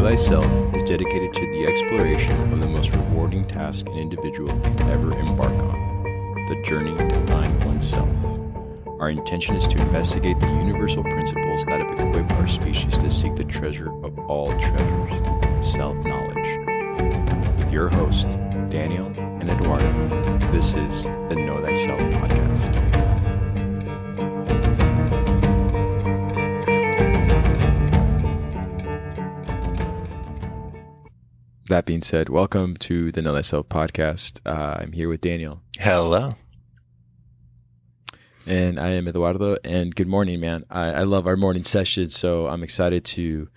Thyself is dedicated to the exploration of the most rewarding task an individual can ever embark on, the journey to find oneself. Our intention is to investigate the universal principles that have equipped our species to seek the treasure of all treasures, self-knowledge. With your hosts, Daniel and Eduardo, this is the Know Thyself podcast. That being said, welcome to the Know Thyself podcast. I'm here with Daniel. Hello. And I am Eduardo. And good morning, man. I love our morning sessions, so I'm excited to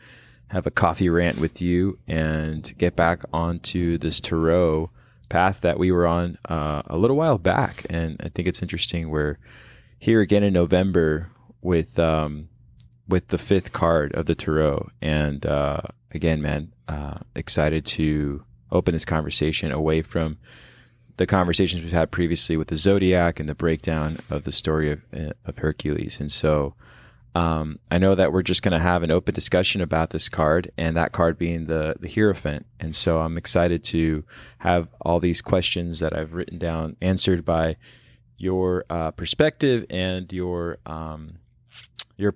have a coffee rant with you and get back onto this tarot path that we were on a little while back. And I think it's interesting. We're here again in November with the fifth card of the tarot. And again, man, excited to open this conversation away from the conversations we've had previously with the Zodiac and the breakdown of the story of Hercules. And so I know that we're just going to have an open discussion about this card, and that card being the Hierophant. And so I'm excited to have all these questions that I've written down answered by your perspective and your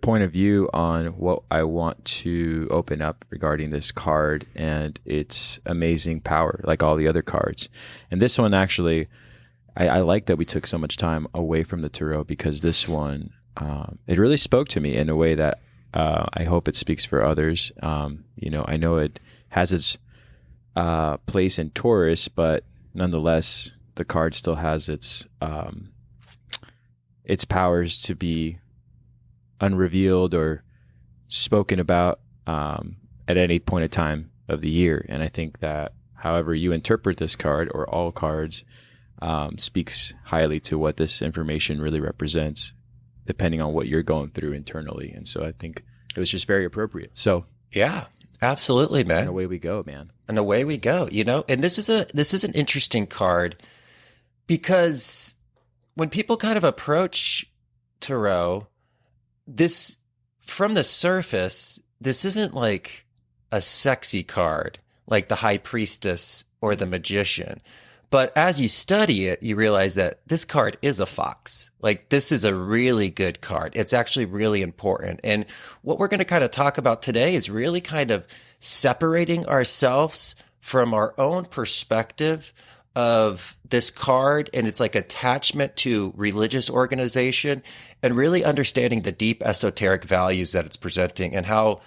point of view on what I want to open up regarding this card and its amazing power, like all the other cards. And this one, actually, I like that we took so much time away from the tarot, because this one, it really spoke to me in a way that I hope it speaks for others. I know it has its place in Taurus, but nonetheless, the card still has its powers to be unrevealed or spoken about at any point of time of the year. And I think that however you interpret this card, or all cards, speaks highly to what this information really represents, depending on what you're going through internally. And so I think it was just very appropriate. So yeah, absolutely, man. And away we go, man. And away we go. And this is an interesting card, because when people kind of approach tarot, this, from the surface, this isn't like a sexy card like the High Priestess or the Magician. But as you study it, you realize that this card is a fox. Like, this is a really good card. It's actually really important. And what we're going to kind of talk about today is really kind of separating ourselves from our own perspective of this card and its like attachment to religious organization, and really understanding the deep esoteric values that it's presenting and how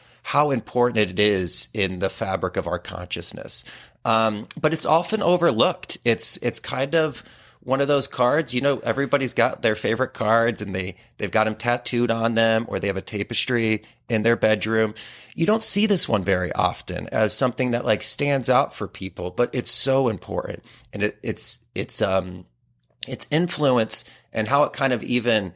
important it is in the fabric of our consciousness. But it's often overlooked. It's kind of one of those cards, everybody's got their favorite cards and they've got them tattooed on them, or they have a tapestry in their bedroom. You don't see this one very often as something that like stands out for people, but it's so important. And its influence and how it kind of even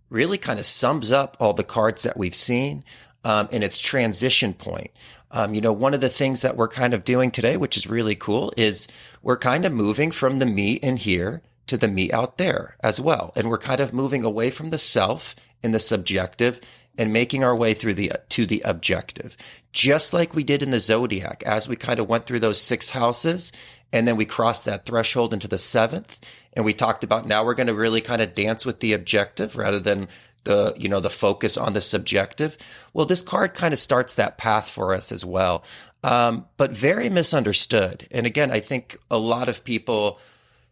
really kind of sums up all the cards that we've seen, in its transition point. One of the things that we're kind of doing today, which is really cool, is we're kind of moving from the me in here to the me out there as well. And we're kind of moving away from the self and the subjective and making our way to the objective, just like we did in the Zodiac, as we kind of went through those 6 houses, and then we crossed that threshold into the 7th. And we talked about, now we're going to really kind of dance with the objective rather than the focus on the subjective. Well, this card kind of starts that path for us as well. But very misunderstood. And again, I think a lot of people,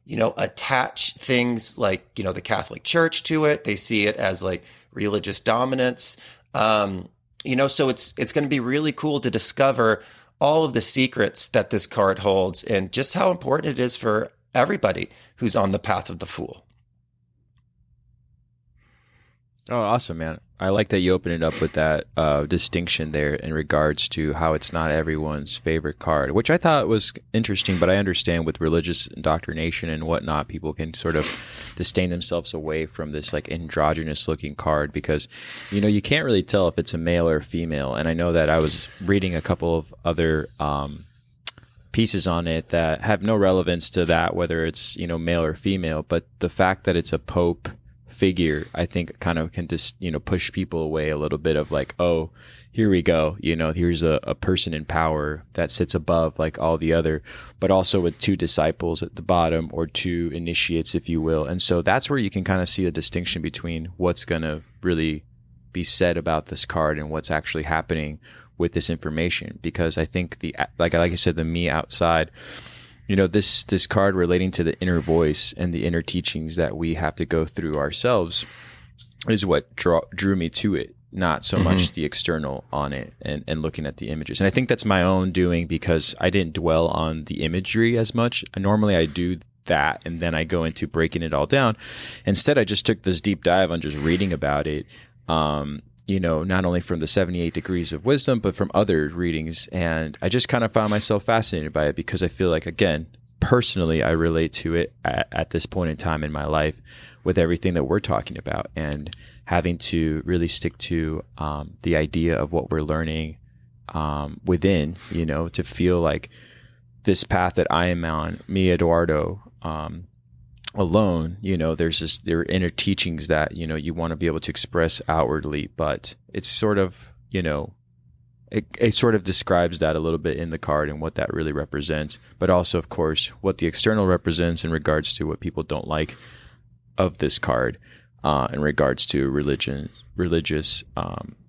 attach things like, the Catholic Church to it. They see it as like religious dominance. So it's going to be really cool to discover all of the secrets that this card holds and just how important it is for everybody who's on the path of the Fool. Oh, awesome, man. I like that you open it up with that distinction there in regards to how it's not everyone's favorite card, which I thought was interesting, but I understand with religious indoctrination and whatnot, people can sort of disdain themselves away from this like androgynous looking card because, you can't really tell if it's a male or a female. And I know that I was reading a couple of other pieces on it that have no relevance to that, whether it's, male or female, but the fact that it's a pope figure, I think kind of can just, push people away a little bit of like, oh, here we go. Here's a person in power that sits above like all the other, but also with two disciples at the bottom or two initiates, if you will. And so that's where you can kind of see the distinction between what's going to really be said about this card and what's actually happening with this information. Because I think like I said, the me outside, this card relating to the inner voice and the inner teachings that we have to go through ourselves is what drew me to it, not so much the external on it and looking at the images. And I think that's my own doing because I didn't dwell on the imagery as much. Normally I do that and then I go into breaking it all down. Instead, I just took this deep dive on just reading about it. Not only from the 78 degrees of wisdom, but from other readings. And I just kind of found myself fascinated by it because I feel like, again, personally, I relate to it at this point in time in my life with everything that we're talking about and having to really stick to the idea of what we're learning within, to feel like this path that I am on, me, Eduardo, alone, there are inner teachings that, you want to be able to express outwardly, but it's sort of, it sort of describes that a little bit in the card and what that really represents, but also, of course, what the external represents in regards to what people don't like of this card, in regards to religious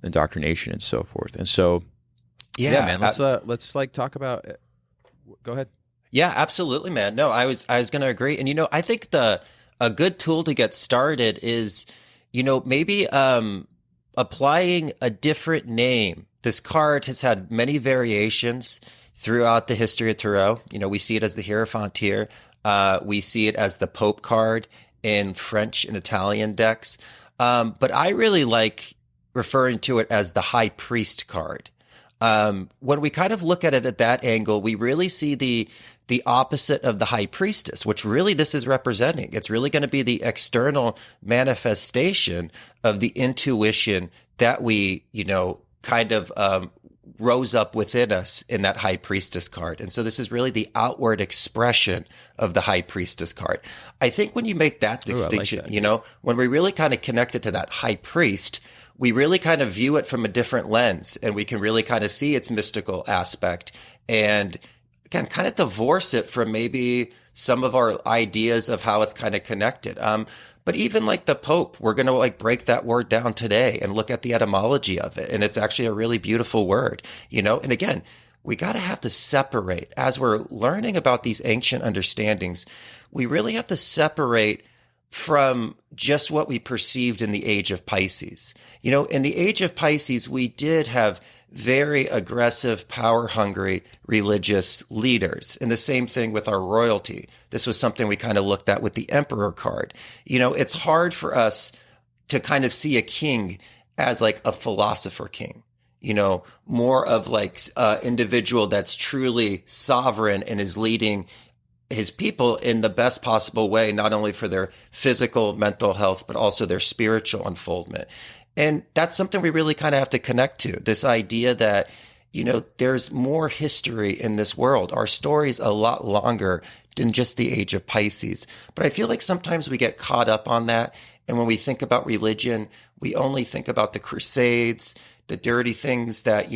indoctrination and so forth. And so, yeah man, let's like talk about it. Go ahead. Yeah, absolutely, man. No, I was going to agree. And, I think a good tool to get started is, maybe applying a different name. This card has had many variations throughout the history of Tarot. We see it as the Hierophant here. We see it as the Pope card in French and Italian decks. But I really like referring to it as the High Priest card. When we kind of look at it at that angle, we really see the opposite of the high priestess, which really this is representing. It's really going to be the external manifestation of the intuition that we, kind of rose up within us in that high priestess card. And so this is really the outward expression of the high priestess card. I think when you make that distinction, I like that. When we really kind of connect it to that high priest, we really kind of view it from a different lens and we can really kind of see its mystical aspect and again, kind of divorce it from maybe some of our ideas of how it's kind of connected. But even like the Pope, we're going to like break that word down today and look at the etymology of it. And it's actually a really beautiful word, and again, we got to have to separate as we're learning about these ancient understandings. We really have to separate from just what we perceived in the age of Pisces. In the age of Pisces, we did have very aggressive, power-hungry religious leaders. And the same thing with our royalty. This was something we kind of looked at with the Emperor card. It's hard for us to kind of see a king as like a philosopher king, more of like individual that's truly sovereign and is leading his people in the best possible way, not only for their physical, mental health, but also their spiritual unfoldment. And that's something we really kind of have to connect to, this idea that, there's more history in this world. Our story's a lot longer than just the age of Pisces. But I feel like sometimes we get caught up on that. And when we think about religion, we only think about the Crusades, the dirty things that,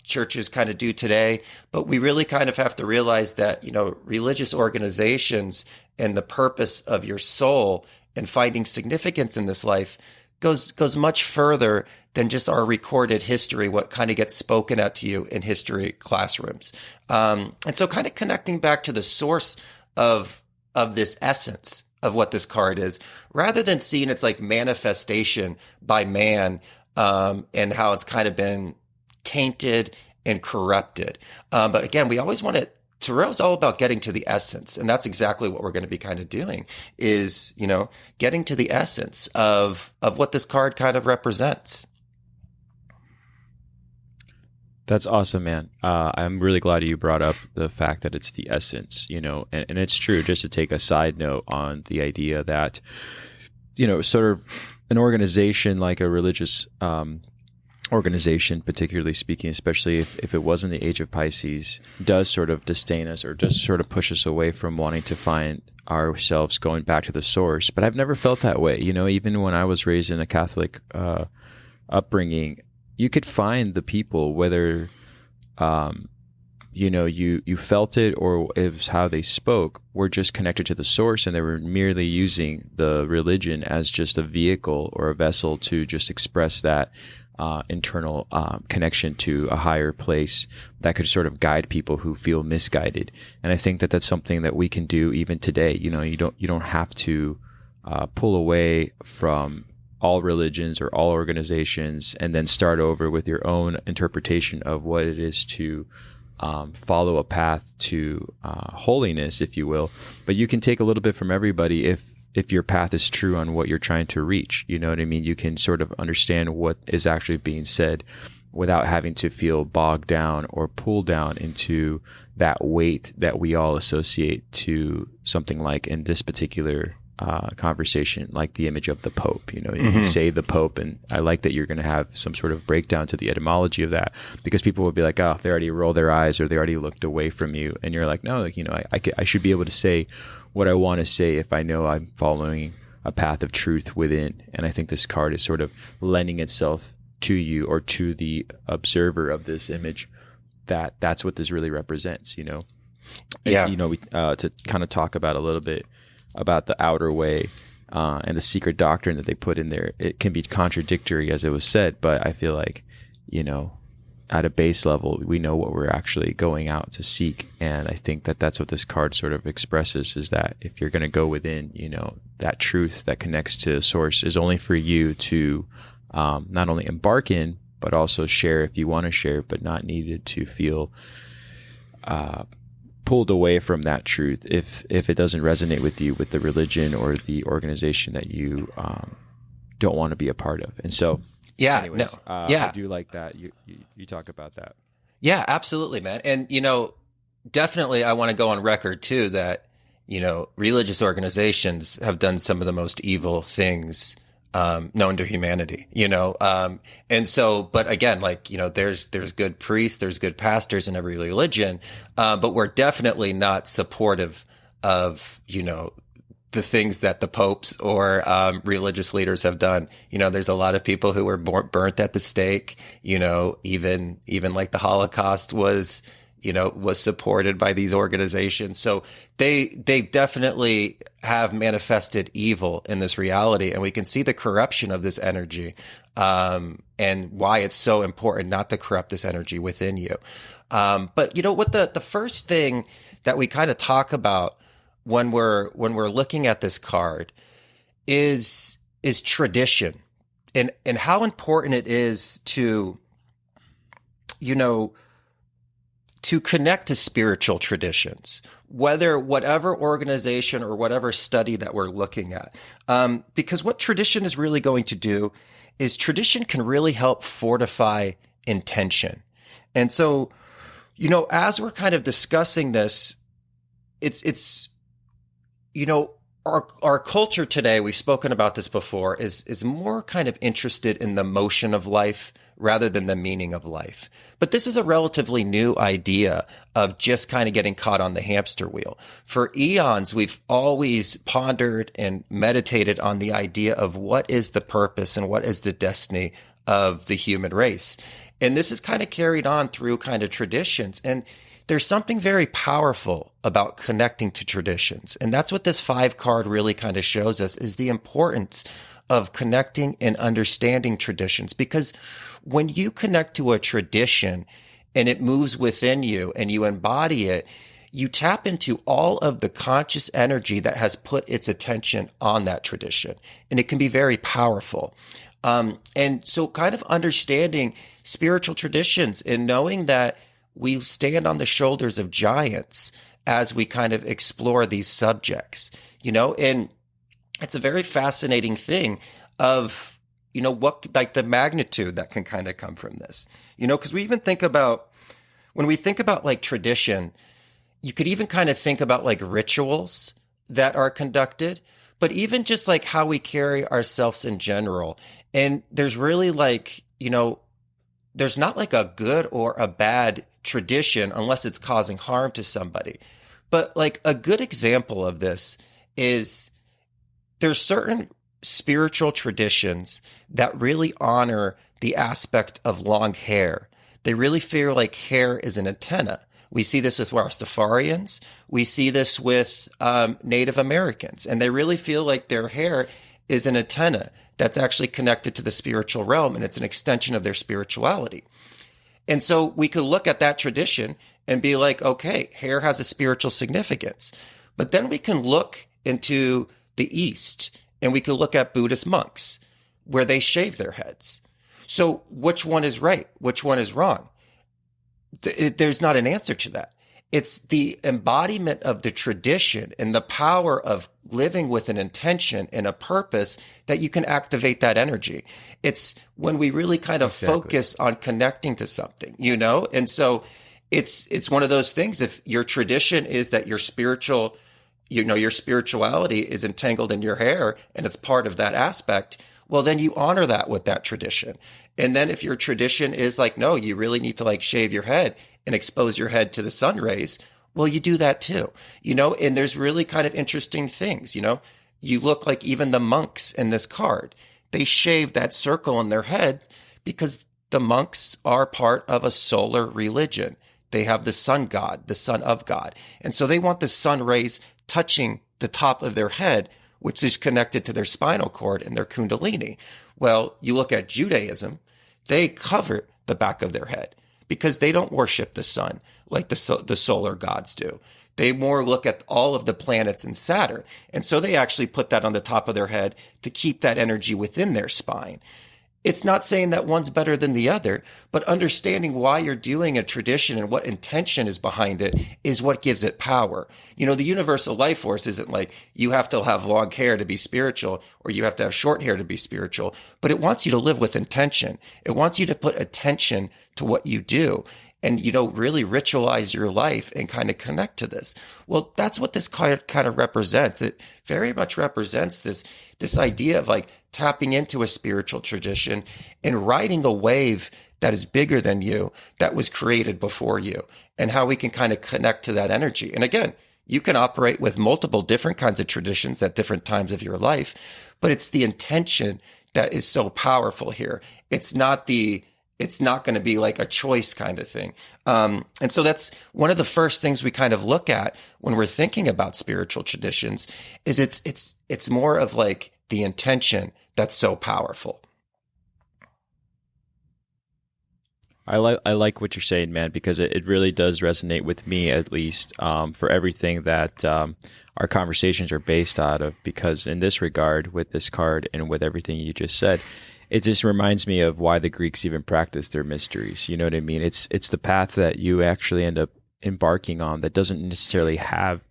churches kind of do today. But we really kind of have to realize that, religious organizations and the purpose of your soul and finding significance in this life goes much further than just our recorded history, what kind of gets spoken at to you in history classrooms. And so kind of connecting back to the source of this essence of what this card is, rather than seeing its like manifestation by man, and how it's kind of been tainted and corrupted. But again, we always want to Tarot is all about getting to the essence. And that's exactly what we're going to be kind of doing is, getting to the essence of what this card kind of represents. That's awesome, man. I'm really glad you brought up the fact that it's the essence, and it's true. Just to take a side note on the idea that, sort of an organization like a religious organization, particularly speaking, especially if it wasn't the age of Pisces, does sort of disdain us or does sort of push us away from wanting to find ourselves going back to the source. But I've never felt that way. Even when I was raised in a Catholic upbringing, you could find the people, whether, you felt it or it was how they spoke, were just connected to the source, and they were merely using the religion as just a vehicle or a vessel to just express that internal connection to a higher place that could sort of guide people who feel misguided. And I think that that's something that we can do even today. You don't have to pull away from all religions or all organizations and then start over with your own interpretation of what it is to follow a path to holiness, if you will. But you can take a little bit from everybody if your path is true on what you're trying to reach. You know what I mean? You can sort of understand what is actually being said without having to feel bogged down or pulled down into that weight that we all associate to something like, in this particular conversation, like the image of the Pope. You say the Pope, and I like that you're going to have some sort of breakdown to the etymology of that, because people will be like, oh, they already roll their eyes or they already looked away from you, and you're like, no, I should be able to say what I want to say if I know I'm following a path of truth within. And I think this card is sort of lending itself to you or to the observer of this image, that's what this really represents. Yeah. We to kind of talk about a little bit about the outer way and the secret doctrine that they put in there. It can be contradictory, as it was said, but I feel like, at a base level, we know what we're actually going out to seek. And I think that that's what this card sort of expresses, is that if you're going to go within, that truth that connects to source is only for you to not only embark in, but also share if you want to share, but not needed to feel pulled away from that truth if it doesn't resonate with you, with the religion or the organization that you don't want to be a part of. And so anyways, I do like that you talk about that. Yeah, absolutely, man. And definitely I want to go on record too that religious organizations have done some of the most evil things known to humanity, and so, but again, there's good priests, there's good pastors in every religion, but we're definitely not supportive of, the things that the popes or religious leaders have done. There's a lot of people who were burnt at the stake, even like the Holocaust was supported by these organizations. So they definitely have manifested evil in this reality, and we can see the corruption of this energy, and why it's so important not to corrupt this energy within you. But what the first thing that we kind of talk about when we're looking at this card is tradition, and how important it is to connect to spiritual traditions, whatever organization or whatever study that we're looking at. Because what tradition is really going to do is tradition can really help fortify intention. And so, as we're kind of discussing this, it's our culture today, we've spoken about this before, is more kind of interested in the motion of life rather than the meaning of life. But this is a relatively new idea of just kind of getting caught on the hamster wheel. For eons, we've always pondered and meditated on the idea of what is the purpose and what is the destiny of the human race. And this is kind of carried on through kind of traditions. And there's something very powerful about connecting to traditions. And that's what this 5 card really kind of shows us, is the importance of connecting and understanding traditions. Because when you connect to a tradition and it moves within you and you embody it, you tap into all of the conscious energy that has put its attention on that tradition. And it can be very powerful. And so kind of understanding spiritual traditions and knowing that we stand on the shoulders of giants as we kind of explore these subjects, and it's a very fascinating thing of, what, like the magnitude that can kind of come from this, because we even think about, when we think about like tradition, you could even kind of think about like rituals that are conducted, but even just like how we carry ourselves in general. And there's really like, there's not like a good or a bad tradition unless it's causing harm to somebody. But like a good example of this is there's certain spiritual traditions that really honor the aspect of long hair. They really feel like hair is an antenna. We see this with Rastafarians. We see this with Native Americans. And they really feel like their hair is an antenna that's actually connected to the spiritual realm, and it's an extension of their spirituality. And so we could look at that tradition and be like, okay, hair has a spiritual significance. But then we can look into the East and we could look at Buddhist monks where they shave their heads. So which one is right? Which one is wrong? There's not an answer to that. It's the embodiment of the tradition and the power of living with an intention and a purpose that you can activate that energy. It's when we really kind of focus on connecting to something, And so it's one of those things. If your tradition is that your spiritual, your spirituality is entangled in your hair and it's part of that aspect, well, then you honor that with that tradition. And then if your tradition is like, no, you really need to like shave your head and expose your head to the sun rays, well, you do that too, and there's really kind of interesting things, you look like even the monks in this card, they shave that circle in their head because the monks are part of a solar religion. They have the sun god, the son of God. And so they want the sun rays touching the top of their head, which is connected to their spinal cord and their kundalini. Well, you look at Judaism, they cover the back of their head because they don't worship the sun like the solar gods do. They more look at all of the planets in Saturn. And so they actually put that on the top of their head to keep that energy within their spine. It's not saying that one's better than the other, but understanding why you're doing a tradition and what intention is behind it is what gives it power. The universal life force isn't like you have to have long hair to be spiritual or you have to have short hair to be spiritual, but it wants you to live with intention. It wants you to put attention to what you do and, really ritualize your life and kind of connect to this. Well, that's what this card kind of represents. It very much represents this idea of like tapping into a spiritual tradition and riding a wave that is bigger than you, that was created before you, and how we can kind of connect to that energy. And again, you can operate with multiple different kinds of traditions at different times of your life, but it's the intention that is so powerful here. It's not going to be like a choice kind of thing. And so that's one of the first things we kind of look at when we're thinking about spiritual traditions is it's more of like the intention that's so powerful. I like what you're saying, man, because it really does resonate with me, at least, for everything that our conversations are based out of. Because in this regard, with this card and with everything you just said, it just reminds me of why the Greeks even practiced their mysteries. You know what I mean? It's the path that you actually end up embarking on that doesn't necessarily have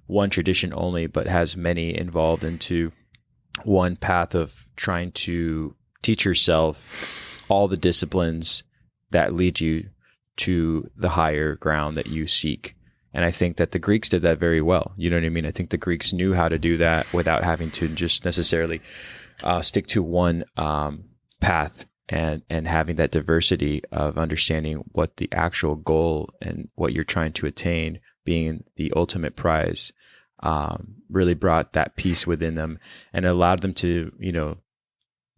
one tradition only, but has many involved into one path of trying to teach yourself all the disciplines that lead you to the higher ground that you seek. And I think that the Greeks did that very well. You know what I mean? I think the Greeks knew how to do that without having to just necessarily stick to one path and having that diversity of understanding what the actual goal and what you're trying to attain being the ultimate prize really brought that peace within them and allowed them to,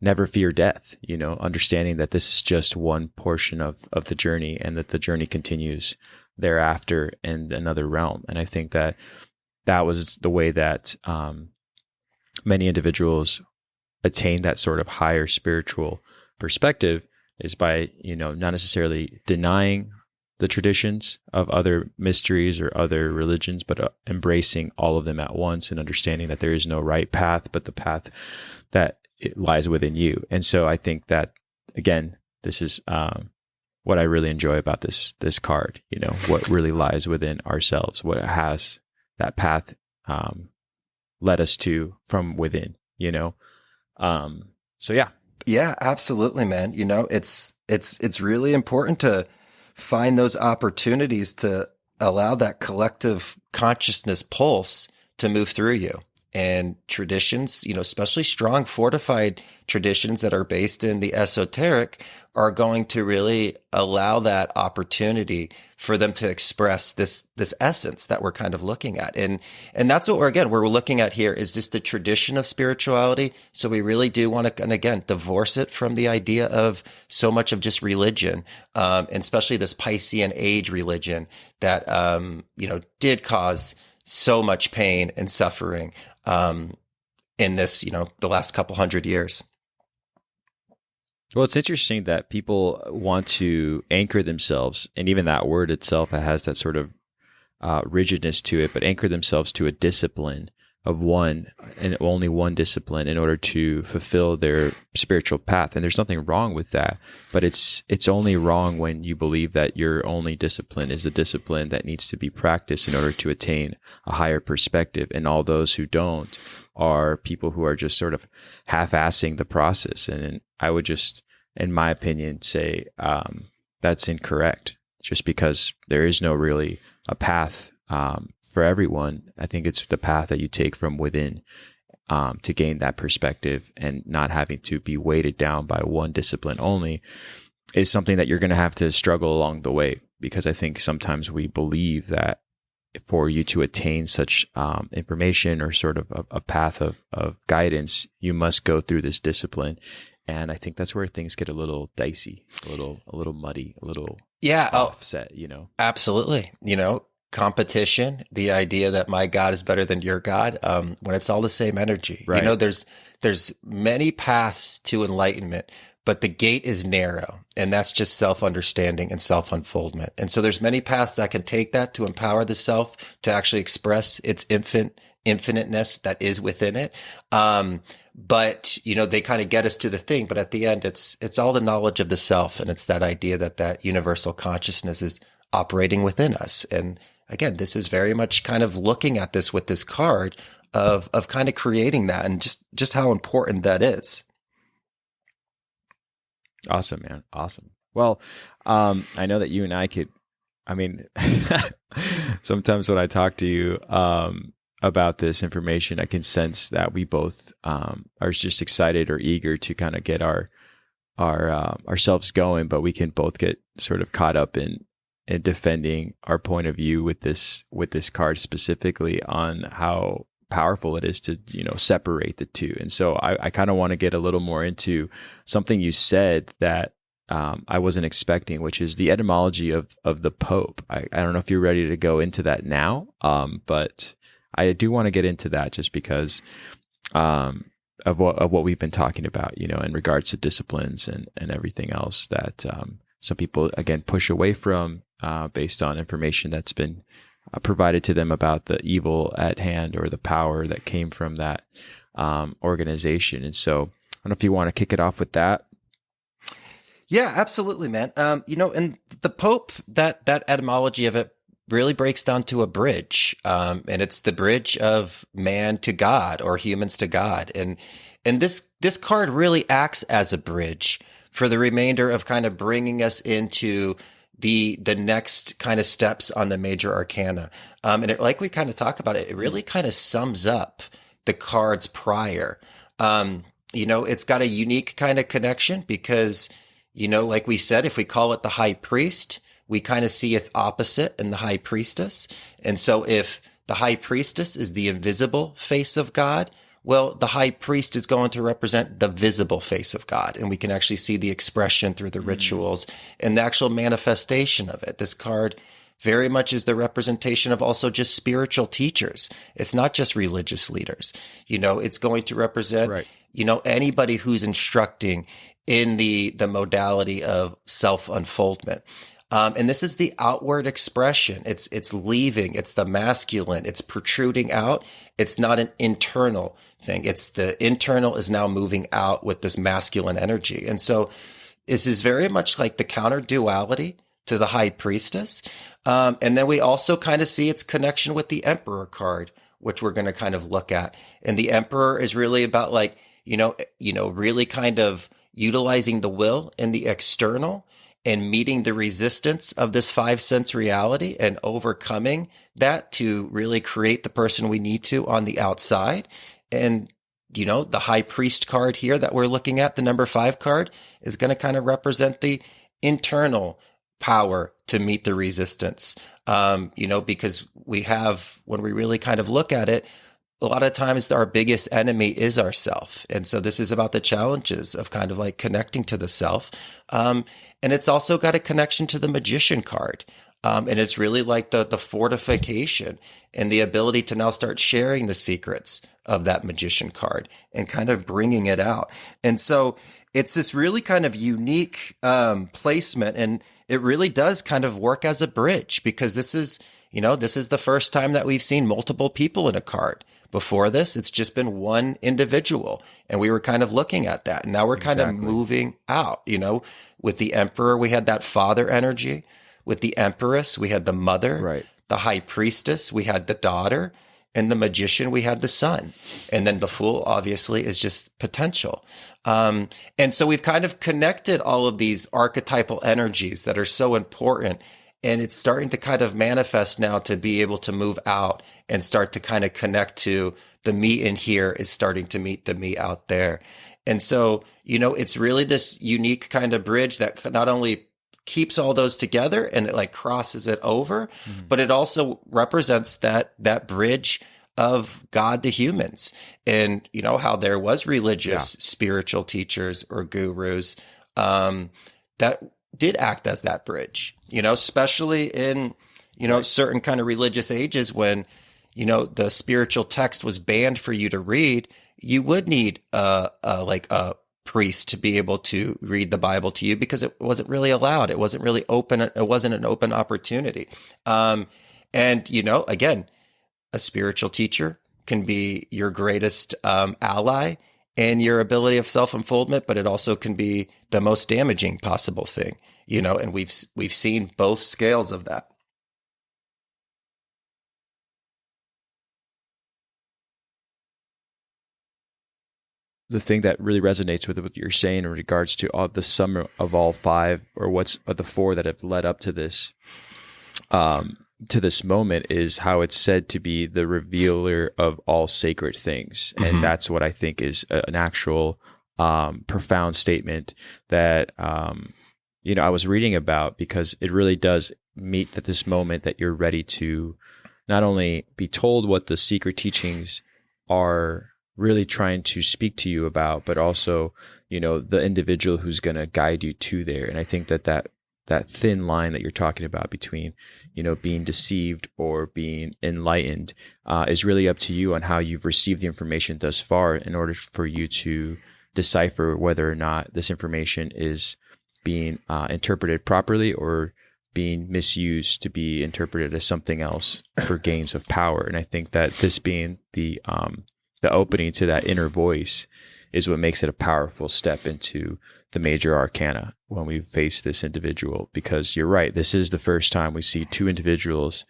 never fear death, understanding that this is just one portion of the journey and that the journey continues thereafter in another realm. And I think that was the way that many individuals attain that sort of higher spiritual perspective is by, not necessarily denying the traditions of other mysteries or other religions, but embracing all of them at once and understanding that there is no right path, but the path that it lies within you. And so I think that, again, this is what I really enjoy about this card. You know, what really lies within ourselves, what has that path led us to from within. You know, so yeah. Yeah, absolutely, man. You know, it's really important to find those opportunities to allow that collective consciousness pulse to move through you. And traditions, you know, especially strong, fortified traditions that are based in the esoteric, are going to really allow that opportunity for them to express this essence that we're kind of looking at. And that's what we're looking at here is just the tradition of spirituality. So we really do want to, and again, divorce it from the idea of so much of just religion, and especially this Piscean age religion that, you know, did cause so much pain and suffering, in this, you know, the last couple hundred years. Well, it's interesting that people want to anchor themselves, and even that word itself has that sort of rigidness to it, but anchor themselves to a discipline of one and only one discipline in order to fulfill their spiritual path. And there's nothing wrong with that, but it's only wrong when you believe that your only discipline is the discipline that needs to be practiced in order to attain a higher perspective. And all those who don't are people who are just sort of half-assing the process. And I would just, in my opinion, say that's incorrect, just because there is no really a path for everyone. I think it's the path that you take from within to gain that perspective, and not having to be weighted down by one discipline only is something that you're going to have to struggle along the way, because I think sometimes we believe that for you to attain such information or sort of a path of guidance, you must go through this discipline. And I think that's where things get a little dicey, a little muddy, a little offset, you know? Absolutely. You know, competition, the idea that my God is better than your God, when it's all the same energy. Right. You know, there's many paths to enlightenment, but the gate is narrow, and that's just self-understanding and self-unfoldment. And so there's many paths that can take that to empower the self to actually express its infiniteness that is within it. But, you know, they kind of get us to the thing, but at the end, it's all the knowledge of the self. And it's that idea that universal consciousness is operating within us. And again, this is very much kind of looking at this with this card of kind of creating that, and just how important that is. Awesome, man. Awesome. Well, I know that you and I sometimes when I talk to you, about this information, I can sense that we both are just excited or eager to kind of get ourselves going, but we can both get sort of caught up in defending our point of view with this card, specifically on how powerful it is to, you know, separate the two. And so I kind of want to get a little more into something you said that I wasn't expecting, which is the etymology of the Pope. I don't know if you're ready to go into that now, but I do want to get into that just because of what we've been talking about, you know, in regards to disciplines and everything else that some people, again, push away from based on information that's been provided to them about the evil at hand or the power that came from that organization. And so I don't know if you want to kick it off with that. Yeah, absolutely, man. You know, and the Pope, that etymology of it really breaks down to a bridge. And it's the bridge of man to God, or humans to God. And this card really acts as a bridge for the remainder of kind of bringing us into the next kind of steps on the Major Arcana. And it, like we kind of talk about it, it really kind of sums up the cards prior. You know, it's got a unique kind of connection because, you know, like we said, if we call it the High Priest, we kind of see its opposite in the High Priestess. And so if the High Priestess is the invisible face of God, well, the High Priest is going to represent the visible face of God. And we can actually see the expression through the rituals and the actual manifestation of it. This card very much is the representation of also just spiritual teachers. It's not just religious leaders. You know, it's going to represent, right, you know, anybody who's instructing in the modality of self-unfoldment. And this is the outward expression. It's leaving. It's the masculine. It's protruding out. It's not an internal thing. It's the internal is now moving out with this masculine energy. And so This is very much like the counter duality to the high priestess. And then we also kind of see its connection with the emperor card, which we're going to kind of look at. And the emperor is really about like, really kind of utilizing the will in the external and meeting the resistance of this 5 sense reality and overcoming that to really create the person we need to on the outside. And, the high priest card here that we're looking at, the number 5 card, is going to kind of represent the internal power to meet the resistance. Because when we really kind of look at it, a lot of times our biggest enemy is ourself. And so this is about the challenges of kind of like connecting to the self. And it's also got a connection to the magician card. And it's really like the fortification and the ability to now start sharing the secrets of that magician card and kind of bringing it out. And so it's this really kind of unique placement, and it really does kind of work as a bridge, because this is the first time that we've seen multiple people in a card. Before this, it's just been one individual, and we were kind of looking at that. And now we're kind of moving out, with the emperor, we had that father energy. With the empress, we had the mother, right. The high priestess, we had the daughter, and the magician, we had the son. And then the fool, obviously, is just potential. And so we've kind of connected all of these archetypal energies that are so important. And it's starting to kind of manifest now to be able to move out and start to kind of connect to the me in here is starting to meet the me out there. And so, it's really this unique kind of bridge that not only keeps all those together and it like crosses it over, but it also represents that bridge of God to humans. And, how there was religious, spiritual teachers or gurus, that did act as that bridge, especially in, certain kind of religious ages when, the spiritual text was banned for you to read. You would need a priest to be able to read the Bible to you, because it wasn't really allowed. It wasn't really open. It wasn't an open opportunity. And, again, a spiritual teacher can be your greatest ally in your ability of self-unfoldment, but it also can be the most damaging possible thing, and we've seen both scales of that. The thing that really resonates with what you're saying in regards to all the sum of all 5, or what's of the 4 that have led up to this moment, is how it's said to be the revealer of all sacred things. And that's what I think is an actual profound statement that I was reading about, because it really does meet that this moment that you're ready to not only be told what the secret teachings are really trying to speak to you about, but also, the individual who's going to guide you to there. And I think that thin line that you're talking about between, being deceived or being enlightened, is really up to you on how you've received the information thus far, in order for you to decipher whether or not this information is being interpreted properly or being misused to be interpreted as something else for gains of power. And I think that this being the opening to that inner voice is what makes it a powerful step into the major arcana when we face this individual. Because you're right, this is the first time we see 2 individuals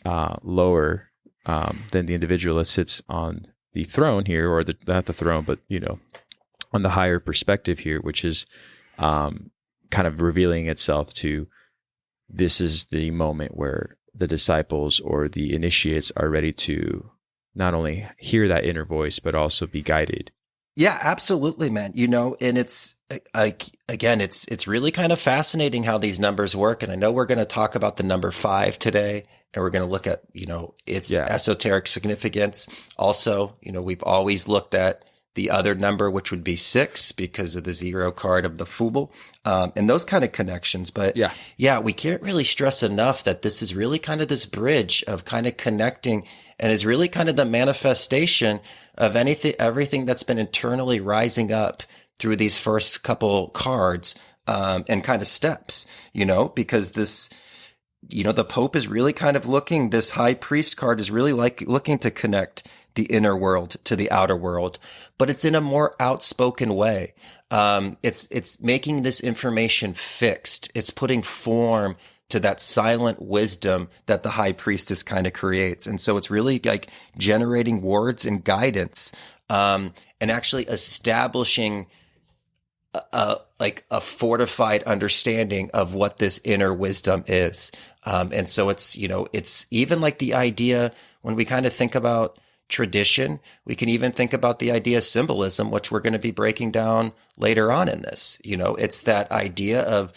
lower than the individual that sits on the throne here, or not the throne, but on the higher perspective here, which is kind of revealing itself to, this is the moment where the disciples or the initiates are ready to not only hear that inner voice, but also be guided. Yeah, absolutely, man. And it's again, it's really kind of fascinating how these numbers work. And I know we're going to talk about the number 5 today, and we're going to look at, its esoteric significance. Also, we've always looked at the other number, which would be 6, because of the 0 card of the Fubal, and those kind of connections. But we can't really stress enough that this is really kind of this bridge of kind of connecting, and is really kind of the manifestation of everything that's been internally rising up through these first couple cards, and kind of steps, because this, the Pope is really kind of looking, this High Priest card is really like looking to connect the inner world to the outer world, but it's in a more outspoken way. It's making this information fixed. It's putting form to that silent wisdom that the high priestess kind of creates. And so it's really like generating words and guidance, and actually establishing like a fortified understanding of what this inner wisdom is. And so it's, it's even like the idea when we kind of think about tradition, we can even think about the idea of symbolism, which we're going to be breaking down later on in this. It's that idea of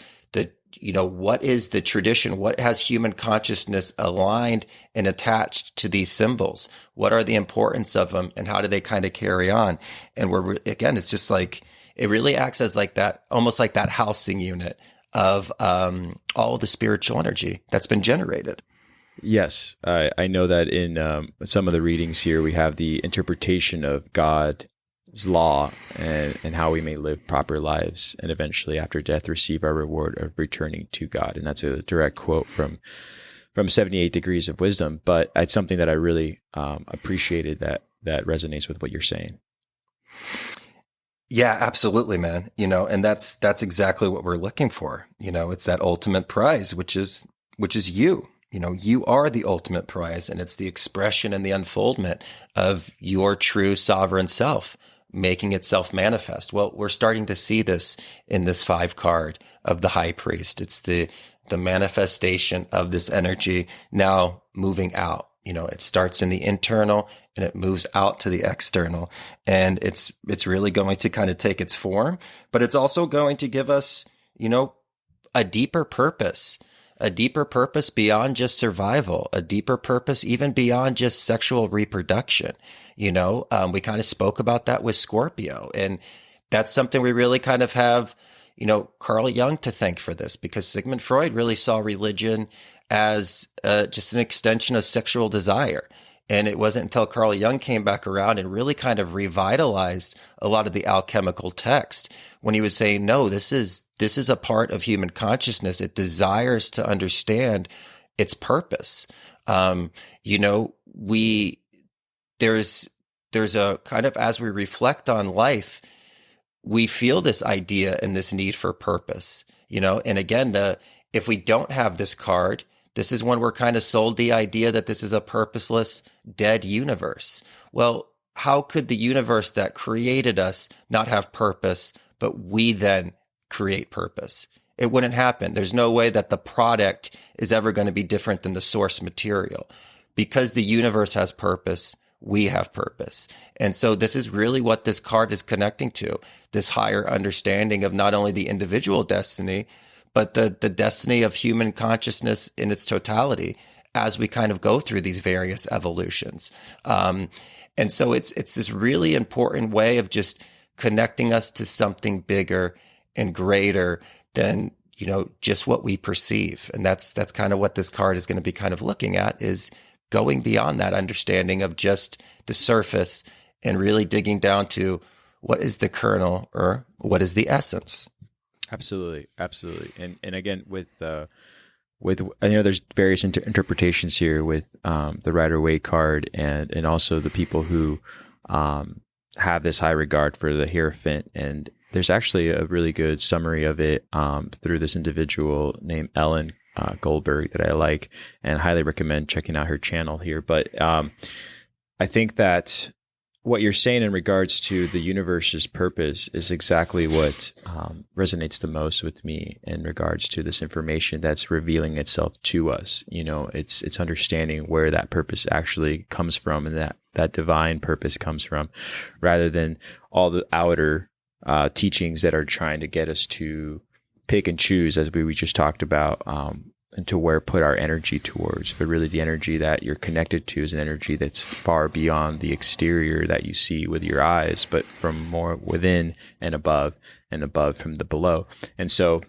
what is the tradition? What has human consciousness aligned and attached to these symbols? What are the importance of them, and how do they kind of carry on? And again, it's just like, it really acts as like that, almost like that housing unit of all the spiritual energy that's been generated. Yes, I know that in some of the readings here, we have the interpretation of God's law and how we may live proper lives, and eventually after death receive our reward of returning to God. And that's a direct quote from 78 Degrees of Wisdom. But it's something that I really appreciated that resonates with what you're saying. Yeah, absolutely, man. And that's exactly what we're looking for. It's that ultimate prize, which is you. You are the ultimate prize, and it's the expression and the unfoldment of your true sovereign self, making itself manifest. Well, we're starting to see this in this 5 card of the high priest. It's the manifestation of this energy now moving out. It starts in the internal and it moves out to the external, and it's really going to kind of take its form, but it's also going to give us, a deeper purpose beyond just survival, a deeper purpose even beyond just sexual reproduction. We kind of spoke about that with Scorpio, and that's something we really kind of have, Carl Jung to thank for this, because Sigmund Freud really saw religion as just an extension of sexual desire. And it wasn't until Carl Jung came back around and really kind of revitalized a lot of the alchemical text when he was saying, no, this is a part of human consciousness. It desires to understand its purpose. There's a kind of, as we reflect on life, we feel this idea and this need for purpose, and again, if we don't have this card, this is when we're kind of sold the idea that this is a purposeless, dead universe. Well, how could the universe that created us not have purpose, but we then create purpose? It wouldn't happen. There's no way that the product is ever going to be different than the source material. Because the universe has purpose, we have purpose. And so this is really what this card is connecting to, this higher understanding of not only the individual destiny, but the destiny of human consciousness in its totality as we kind of go through these various evolutions. And so it's this really important way of just connecting us to something bigger and greater than, just what we perceive. And that's kind of what this card is going to be kind of looking at, is going beyond that understanding of just the surface and really digging down to what is the kernel, or what is the essence. Absolutely. And again, with I know there's various interpretations here with the Rider-Waite card, and also the people who have this high regard for the Hierophant. And there's actually a really good summary of it through this individual named Ellen Goldberg that I like, and highly recommend checking out her channel here. But I think that what you're saying in regards to the universe's purpose is exactly what resonates the most with me in regards to this information that's revealing itself to us. It's understanding where that purpose actually comes from, and that divine purpose comes from, rather than all the outer teachings that are trying to get us to pick and choose, as we just talked about, and to where put our energy towards. But really, the energy that you're connected to is an energy that's far beyond the exterior that you see with your eyes, but from more within and above from the below. And so,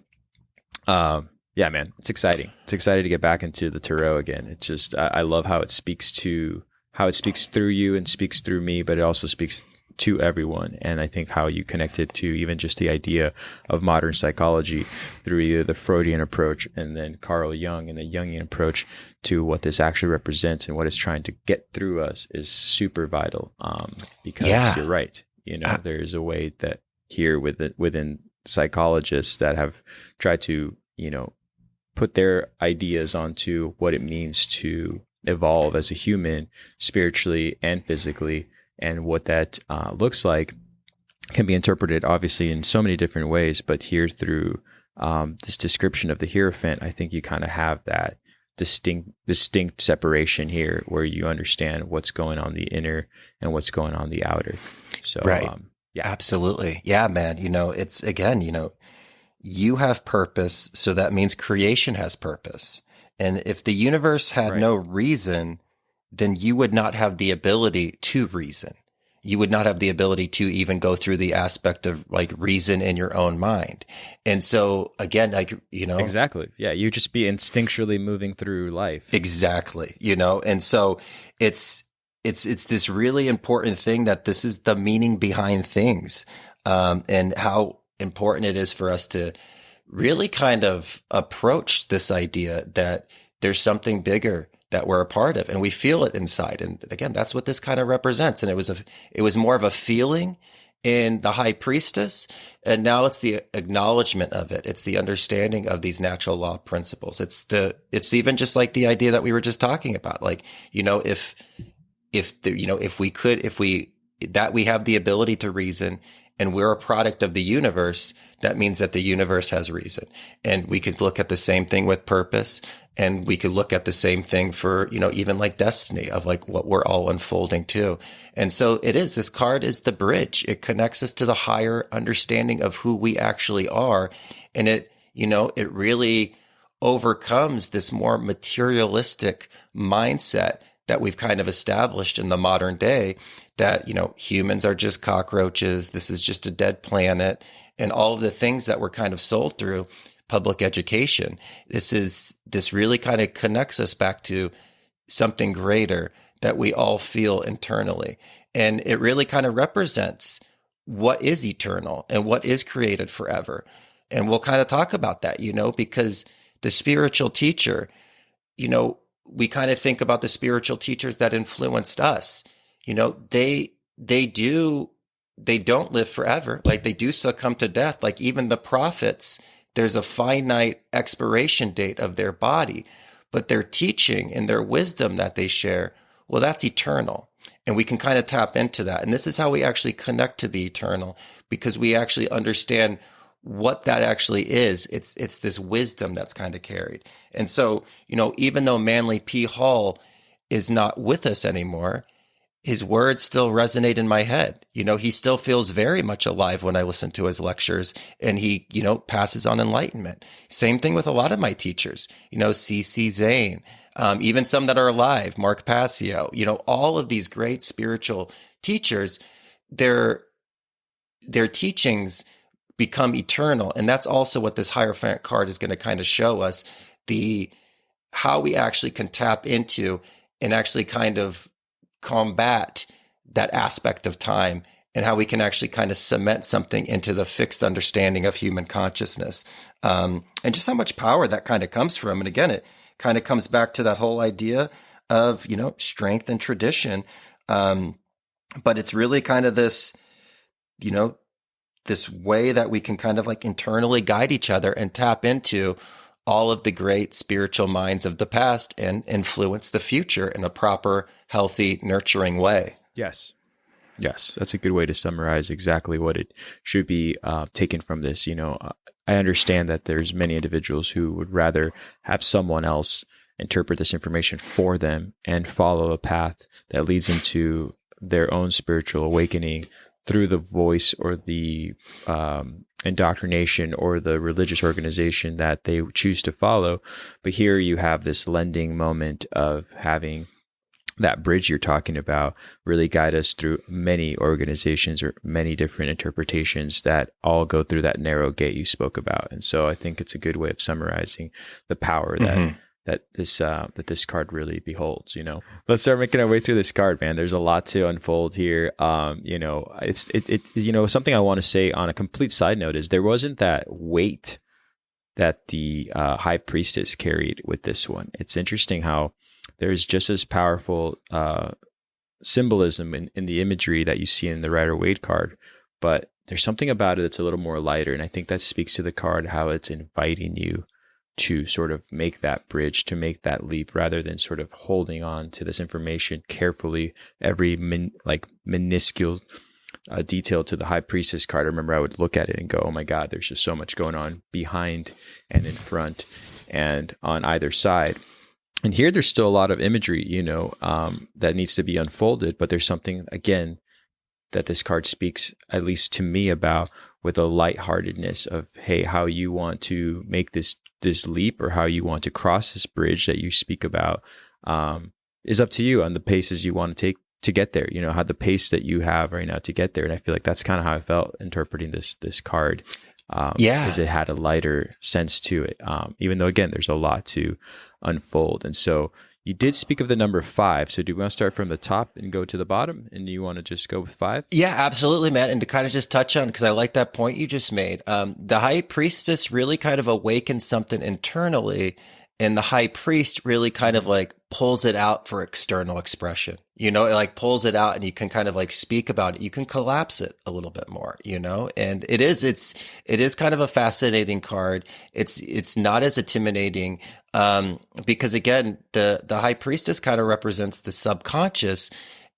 yeah, man, it's exciting. It's exciting to get back into the tarot again. It's just, I love how it speaks through you and speaks through me, but it also speaks to everyone. And I think how you connected to even just the idea of modern psychology through either the Freudian approach and then Carl Jung and the Jungian approach to what this actually represents and what it's trying to get through us is super vital. Because you're right. There's a way that here within psychologists that have tried to, put their ideas onto what it means to evolve as a human spiritually and physically, and what that looks like can be interpreted obviously in so many different ways. But here through this description of the Hierophant, I think you kind of have that distinct separation here, where you understand what's going on the inner and what's going on the outer. So, right. Yeah, Absolutely. Yeah, man. It's again, you have purpose. So that means creation has purpose. And if the universe had right. no reason, then you would not have the ability to reason. You would not have the ability to even go through the aspect of like reason in your own mind. And so again, like, Exactly. Yeah. You just be instinctually moving through life. exactly, and so it's this really important thing that this is the meaning behind things, and how important it is for us to really kind of approach this idea that there's something bigger that we're a part of, and we feel it inside. And again, that's what this kind of represents. And it was more of a feeling in the high priestess. And now it's the acknowledgement of it. It's the understanding of these natural law principles. It's even just like the idea that we were just talking about. Like, if we have the ability to reason, and we're a product of the universe, that means that the universe has reason. And we could look at the same thing with purpose. And we could look at the same thing for, even like destiny, of like what we're all unfolding to. And so this card is the bridge. It connects us to the higher understanding of who we actually are. And it really overcomes this more materialistic mindset that we've kind of established in the modern day, that, humans are just cockroaches. This is just a dead planet, and all of the things that were kind of sold through public education. This really kind of connects us back to something greater that we all feel internally. And it really kind of represents what is eternal and what is created forever. And we'll kind of talk about that, because the spiritual teacher, we kind of think about the spiritual teachers that influenced us. They don't live forever. Like, they do succumb to death. Like, even the prophets, there's a finite expiration date of their body, but their teaching and their wisdom that they share, well, that's eternal. And we can kind of tap into that. And this is how we actually connect to the eternal, because we actually understand what that actually is. It's this wisdom that's kind of carried. And so, even though Manly P. Hall is not with us anymore, his words still resonate in my head. He still feels very much alive when I listen to his lectures, and he, passes on enlightenment. Same thing with a lot of my teachers, C.C. Zane, even some that are alive, Mark Passio, all of these great spiritual teachers, their teachings become eternal. And that's also what this Hierophant card is going to kind of show us, how we actually can tap into and actually kind of combat that aspect of time, and how we can actually kind of cement something into the fixed understanding of human consciousness. And just how much power that kind of comes from. And again, it kind of comes back to that whole idea of, strength and tradition. But it's really kind of this, this way that we can kind of like internally guide each other and tap into all of the great spiritual minds of the past and influence the future in a proper, healthy, nurturing way. Yes. That's a good way to summarize exactly what it should be taken from this. I understand that there's many individuals who would rather have someone else interpret this information for them and follow a path that leads into their own spiritual awakening through the voice or the indoctrination or the religious organization that they choose to follow. But here you have this lending moment of having that bridge you're talking about really guide us through many organizations or many different interpretations that all go through that narrow gate you spoke about. And so I think it's a good way of summarizing the power that this card really beholds. Let's start making our way through this card, man. There's a lot to unfold here. It's something I want to say on a complete side note is there wasn't that weight that the high priestess carried with this one. It's interesting how there's just as powerful symbolism in the imagery that you see in the Rider-Waite card, but there's something about it that's a little more lighter. And I think that speaks to the card, how it's inviting you to sort of make that bridge, to make that leap, rather than sort of holding on to this information carefully, every minuscule detail to the High Priestess card. I remember I would look at it and go, oh my God, there's just so much going on behind and in front and on either side. And here there's still a lot of imagery, that needs to be unfolded, but there's something, again, that this card speaks, at least to me, about, with a lightheartedness of, hey, how you want to make this leap, or how you want to cross this bridge that you speak about, is up to you on the paces you want to take to get there. How the pace that you have right now to get there. And I feel like that's kind of how I felt interpreting this card. Because it had a lighter sense to it. Even though, again, there's a lot to unfold. And so you did speak of the number 5. So do we want to start from the top and go to the bottom? And do you want to just go with 5? Yeah, absolutely, Matt. And to kind of just touch on, because I like that point you just made, the High Priestess really kind of awakens something internally, and the High Priest really kind of like pulls it out for external expression. It like pulls it out, and you can kind of like speak about it. You can collapse it a little bit more, and it is kind of a fascinating card. It's not as intimidating, because again, the High Priestess kind of represents the subconscious.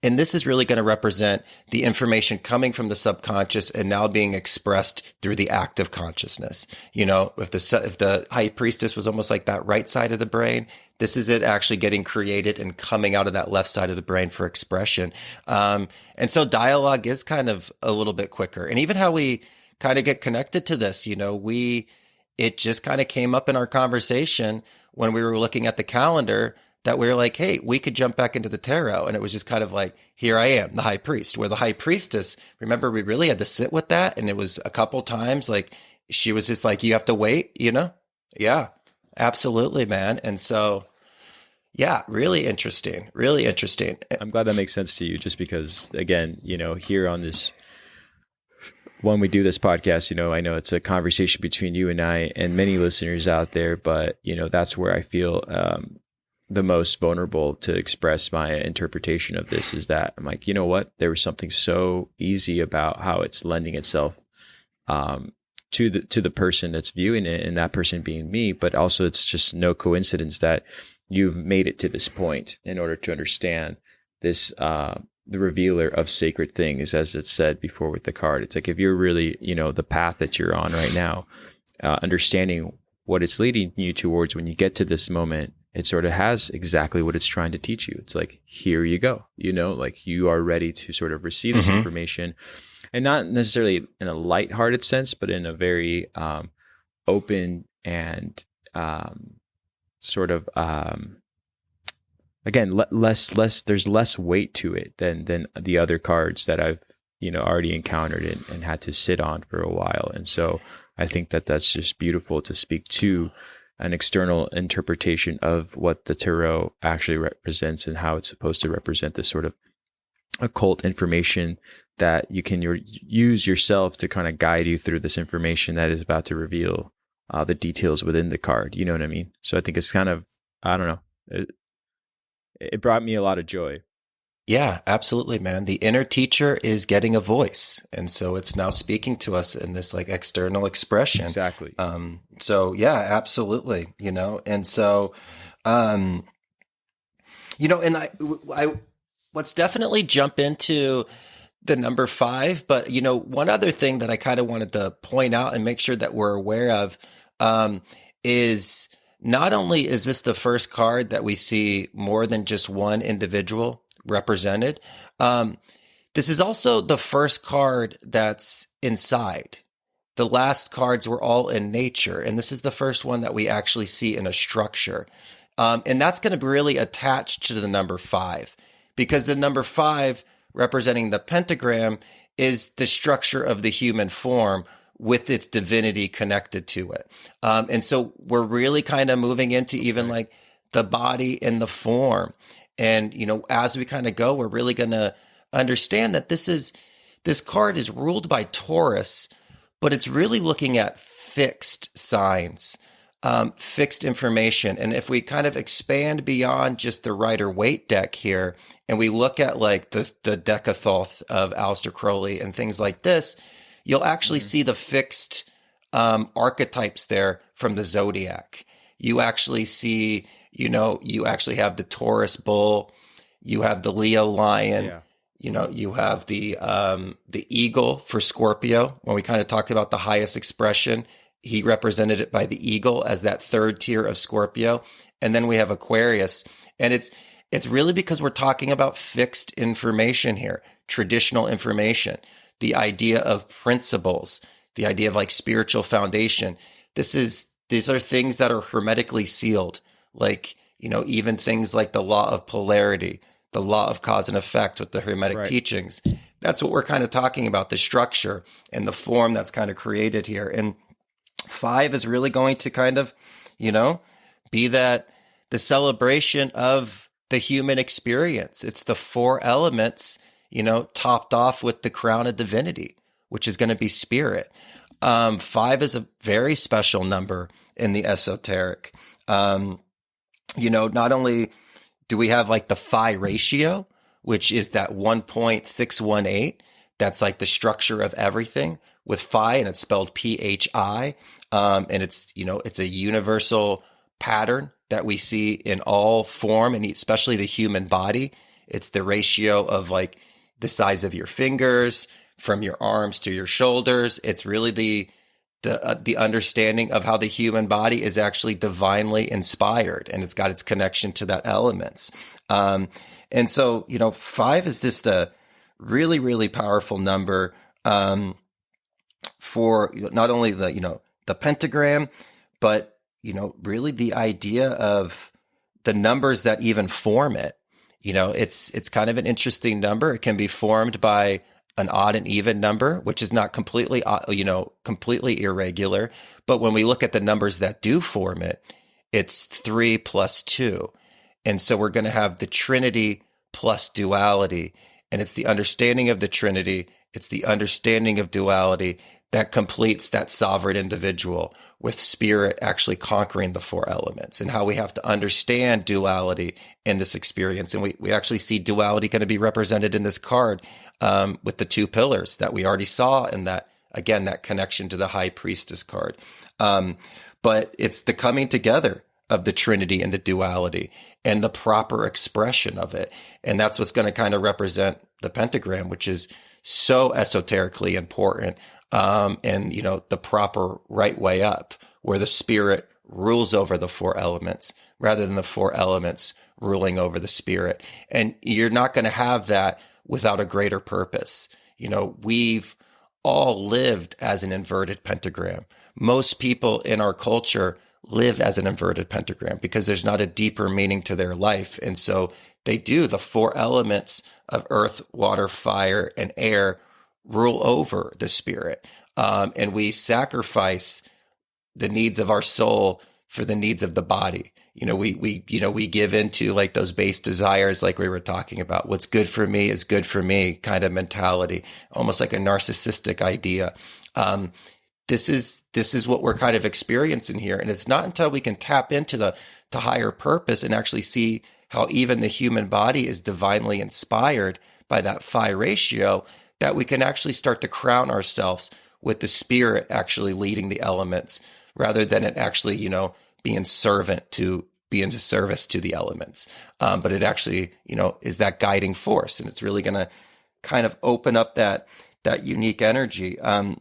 And this is really going to represent the information coming from the subconscious and now being expressed through the active consciousness. If the High Priestess was almost like that right side of the brain, this is it actually getting created and coming out of that left side of the brain for expression. And so dialogue is kind of a little bit quicker. And even how we kind of get connected to this, it just kind of came up in our conversation when we were looking at the calendar, that we were like, hey, we could jump back into the tarot. And it was just kind of like, here I am, the High Priest, where the High Priestess, remember, we really had to sit with that. And it was a couple times like, she was just like, you have to wait, Yeah, absolutely, man. And so, yeah, really interesting. I'm glad that makes sense to you, just because, again, here on this, when we do this podcast, I know it's a conversation between you and I and many listeners out there, but, that's where I feel, the most vulnerable to express my interpretation of this, is that I'm like, you know what? There was something so easy about how it's lending itself to the person that's viewing it, and that person being me. But also, it's just no coincidence that you've made it to this point in order to understand this, the revealer of sacred things, as it's said before with the card. It's like, if you're really, the path that you're on right now, understanding what it's leading you towards when you get to this moment, it sort of has exactly what it's trying to teach you. It's like, here you go, like you are ready to sort of receive this information, and not necessarily in a lighthearted sense, but in a very open and sort of, again, less, there's less weight to it than the other cards that I've, already encountered and had to sit on for a while. And so I think that that's just beautiful to speak to an external interpretation of what the tarot actually represents, and how it's supposed to represent this sort of occult information that you can use yourself to kind of guide you through this information that is about to reveal the details within the card. You know what I mean? So I think it's kind of, I don't know, it brought me a lot of joy. Yeah, absolutely, man. The inner teacher is getting a voice. And so it's now speaking to us in this like external expression. Exactly. So yeah, absolutely. And so, and I let's definitely jump into the number 5. But, one other thing that I kind of wanted to point out and make sure that we're aware of, is not only is this the first card that we see more than just one individual represented, this is also the first card that's inside. The last cards were all in nature, and this is the first one that we actually see in a structure. And that's going to be really attached to the number 5, because the number 5 representing the pentagram is the structure of the human form with its divinity connected to it. And so we're really kind of moving into even like the body and the form. And, as we kind of go, we're really going to understand that this card is ruled by Taurus, but it's really looking at fixed signs, fixed information. And if we kind of expand beyond just the Rider-Waite deck here, and we look at like the Decathoth of Aleister Crowley and things like this, you'll actually see the fixed archetypes there from the zodiac. You actually see, you actually have the Taurus bull, you have the Leo lion. Yeah. You have the eagle for Scorpio. When we kind of talked about the highest expression, he represented it by the eagle as that third tier of Scorpio. And then we have Aquarius. And it's really because we're talking about fixed information here, traditional information, the idea of principles, the idea of like spiritual foundation. These are things that are hermetically sealed, like, even things like the law of polarity, the law of cause and effect with the Hermetic teachings. That's what we're kind of talking about, the structure and the form that's kind of created here. And 5 is really going to kind of, be the celebration of the human experience. It's the 4 elements, topped off with the crown of divinity, which is going to be spirit. 5 is a very special number in the esoteric. Not only do we have like the phi ratio, which is that 1.618? That's like the structure of everything with phi, and it's spelled PHI. And it's a universal pattern that we see in all form, and especially the human body. It's the ratio of like the size of your fingers from your arms to your shoulders. It's really the understanding of how the human body is actually divinely inspired, and it's got its connection to that elements. And so, 5 is just a really, really powerful number, for not only the pentagram, but, really the idea of the numbers that even form it. It's kind of an interesting number. It can be formed by an odd and even number, which is not completely, completely irregular. But when we look at the numbers that do form it, it's 3 plus 2. And so we're going to have the Trinity plus duality. And it's the understanding of the Trinity, it's the understanding of duality that completes that sovereign individual, with spirit actually conquering the 4 elements, and how we have to understand duality in this experience. And we actually see duality going to be represented in this card, with the 2 pillars that we already saw, and that, again, that connection to the High Priestess card. But it's the coming together of the Trinity and the duality and the proper expression of it. And that's what's going to kind of represent the pentagram, which is so esoterically important. And, the proper right way up, where the spirit rules over the 4 elements rather than the 4 elements ruling over the spirit. And you're not going to have that without a greater purpose. We've all lived as an inverted pentagram. Most people in our culture live as an inverted pentagram because there's not a deeper meaning to their life. And so they do. The 4 elements of earth, water, fire, and air rule over the spirit. And we sacrifice the needs of our soul for the needs of the body. We give into like those base desires, like we were talking about. What's good for me is good for me kind of mentality, almost like a narcissistic idea. This is what we're kind of experiencing here. And it's not until we can tap into the higher purpose and actually see how even the human body is divinely inspired by that phi ratio that we can actually start to crown ourselves with the spirit actually leading the elements, rather than it actually, being service to the elements. But it actually, is that guiding force, and it's really going to kind of open up that unique energy. And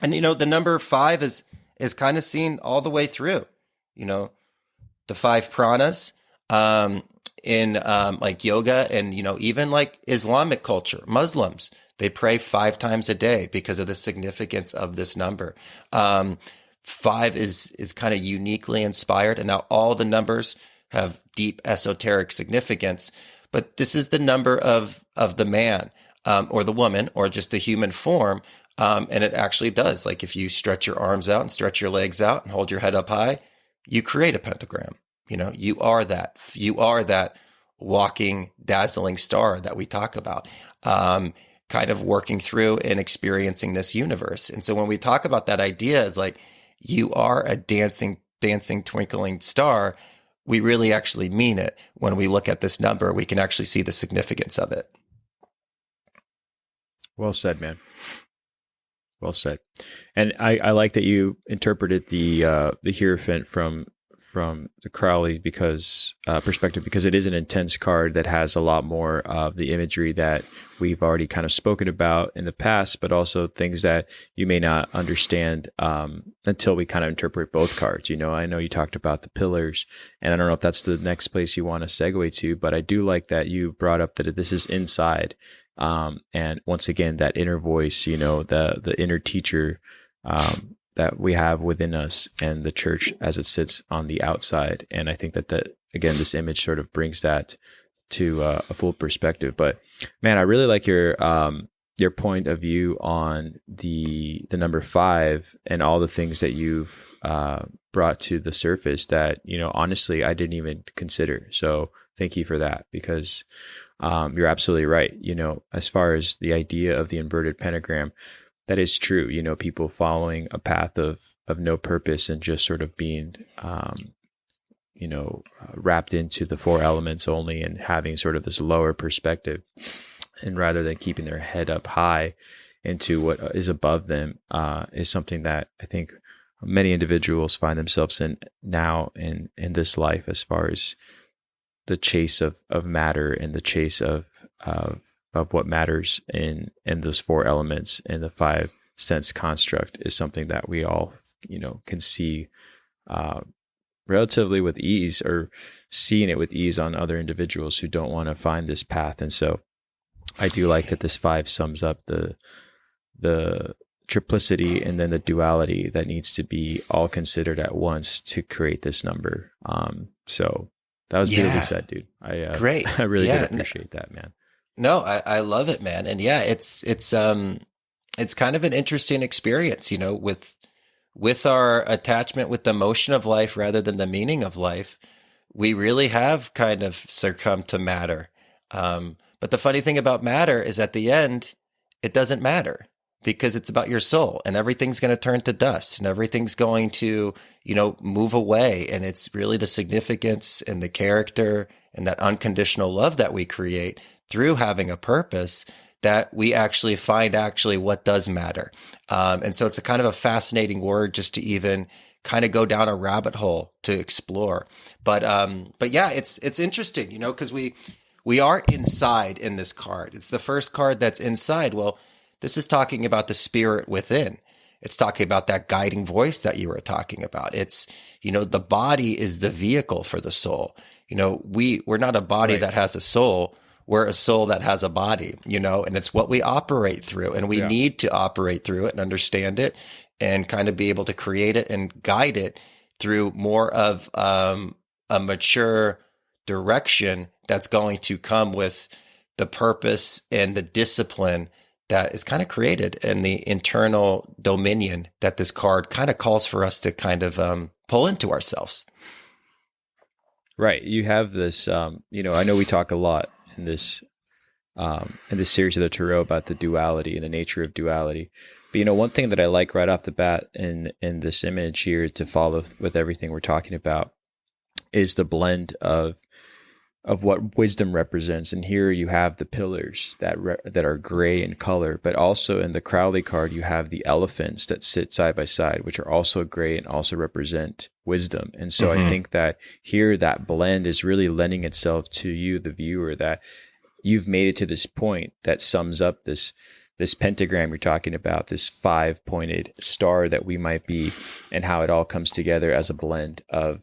the number 5 is kind of seen all the way through, the 5 pranas, in like yoga, and even like Islamic culture, Muslims, they pray 5 times a day because of the significance of this number. 5 is kind of uniquely inspired, and now all the numbers have deep esoteric significance. But this is the number of the man, or the woman, or just the human form. And it actually does. Like if you stretch your arms out and stretch your legs out and hold your head up high, you create a pentagram. You are that walking, dazzling star that we talk about. Kind of working through and experiencing this universe. And so when we talk about that idea as like, you are a dancing, twinkling star, we really actually mean it. When we look at this number, we can actually see the significance of it. Well said, man. Well said. And I like that you interpreted the Hierophant from the Crowley because perspective, because it is an intense card that has a lot more of the imagery that we've already kind of spoken about in the past, but also things that you may not understand until we kind of interpret both cards. I know you talked about the pillars, and I don't know if that's the next place you want to segue to, but I do like that you brought up that this is inside. And once again, that inner voice, the inner teacher that we have within us, and the church as it sits on the outside. And I think that again, this image sort of brings that to a full perspective. But man, I really like your point of view on the number 5 and all the things that you've brought to the surface that, honestly, I didn't even consider. So thank you for that, because you're absolutely right. As far as the idea of the inverted pentagram, that is true. People following a path of no purpose and just sort of being, wrapped into the 4 elements only, and having sort of this lower perspective. And rather than keeping their head up high into what is above them, is something that I think many individuals find themselves in now in this life, as far as the chase of matter and the chase of what matters in those 4 elements and the 5 sense construct is something that we all, can see relatively with ease, or seeing it with ease on other individuals who don't want to find this path. And so I do like that this 5 sums up the triplicity and then the duality that needs to be all considered at once to create this number. So that was beautifully said, dude. Great. I really did appreciate that, man. No, I love it, man. And yeah, it's kind of an interesting experience, with our attachment with the motion of life rather than the meaning of life. We really have kind of succumbed to matter. But the funny thing about matter is, at the end, it doesn't matter, because it's about your soul, and everything's going to turn to dust, and everything's going to, move away. And it's really the significance and the character and that unconditional love that we create through having a purpose that we actually find what does matter. And so it's a kind of a fascinating word just to even kind of go down a rabbit hole to explore. But yeah, it's interesting, because we are inside in this card. It's the first card that's inside. Well, this is talking about the spirit within. It's talking about that guiding voice that you were talking about. It's, the body is the vehicle for the soul. We're not a body that has a soul. We're a soul that has a body, and it's what we operate through, and we need to operate through it and understand it and kind of be able to create it and guide it through more of a mature direction that's going to come with the purpose and the discipline that is kind of created, and the internal dominion that this card kind of calls for us to kind of pull into ourselves. Right. You have this, I know we talk a lot in this series of the Tarot about the duality and the nature of duality. But, one thing that I like right off the bat in this image here to follow with everything we're talking about is the blend of what wisdom represents. And here you have the pillars that are gray in color, but also in the Crowley card, you have the elephants that sit side by side, which are also gray and also represent wisdom. And so I think that here that blend is really lending itself to you, the viewer, that you've made it to this point that sums up this pentagram you're talking about, this 5-pointed star that we might be, and how it all comes together as a blend of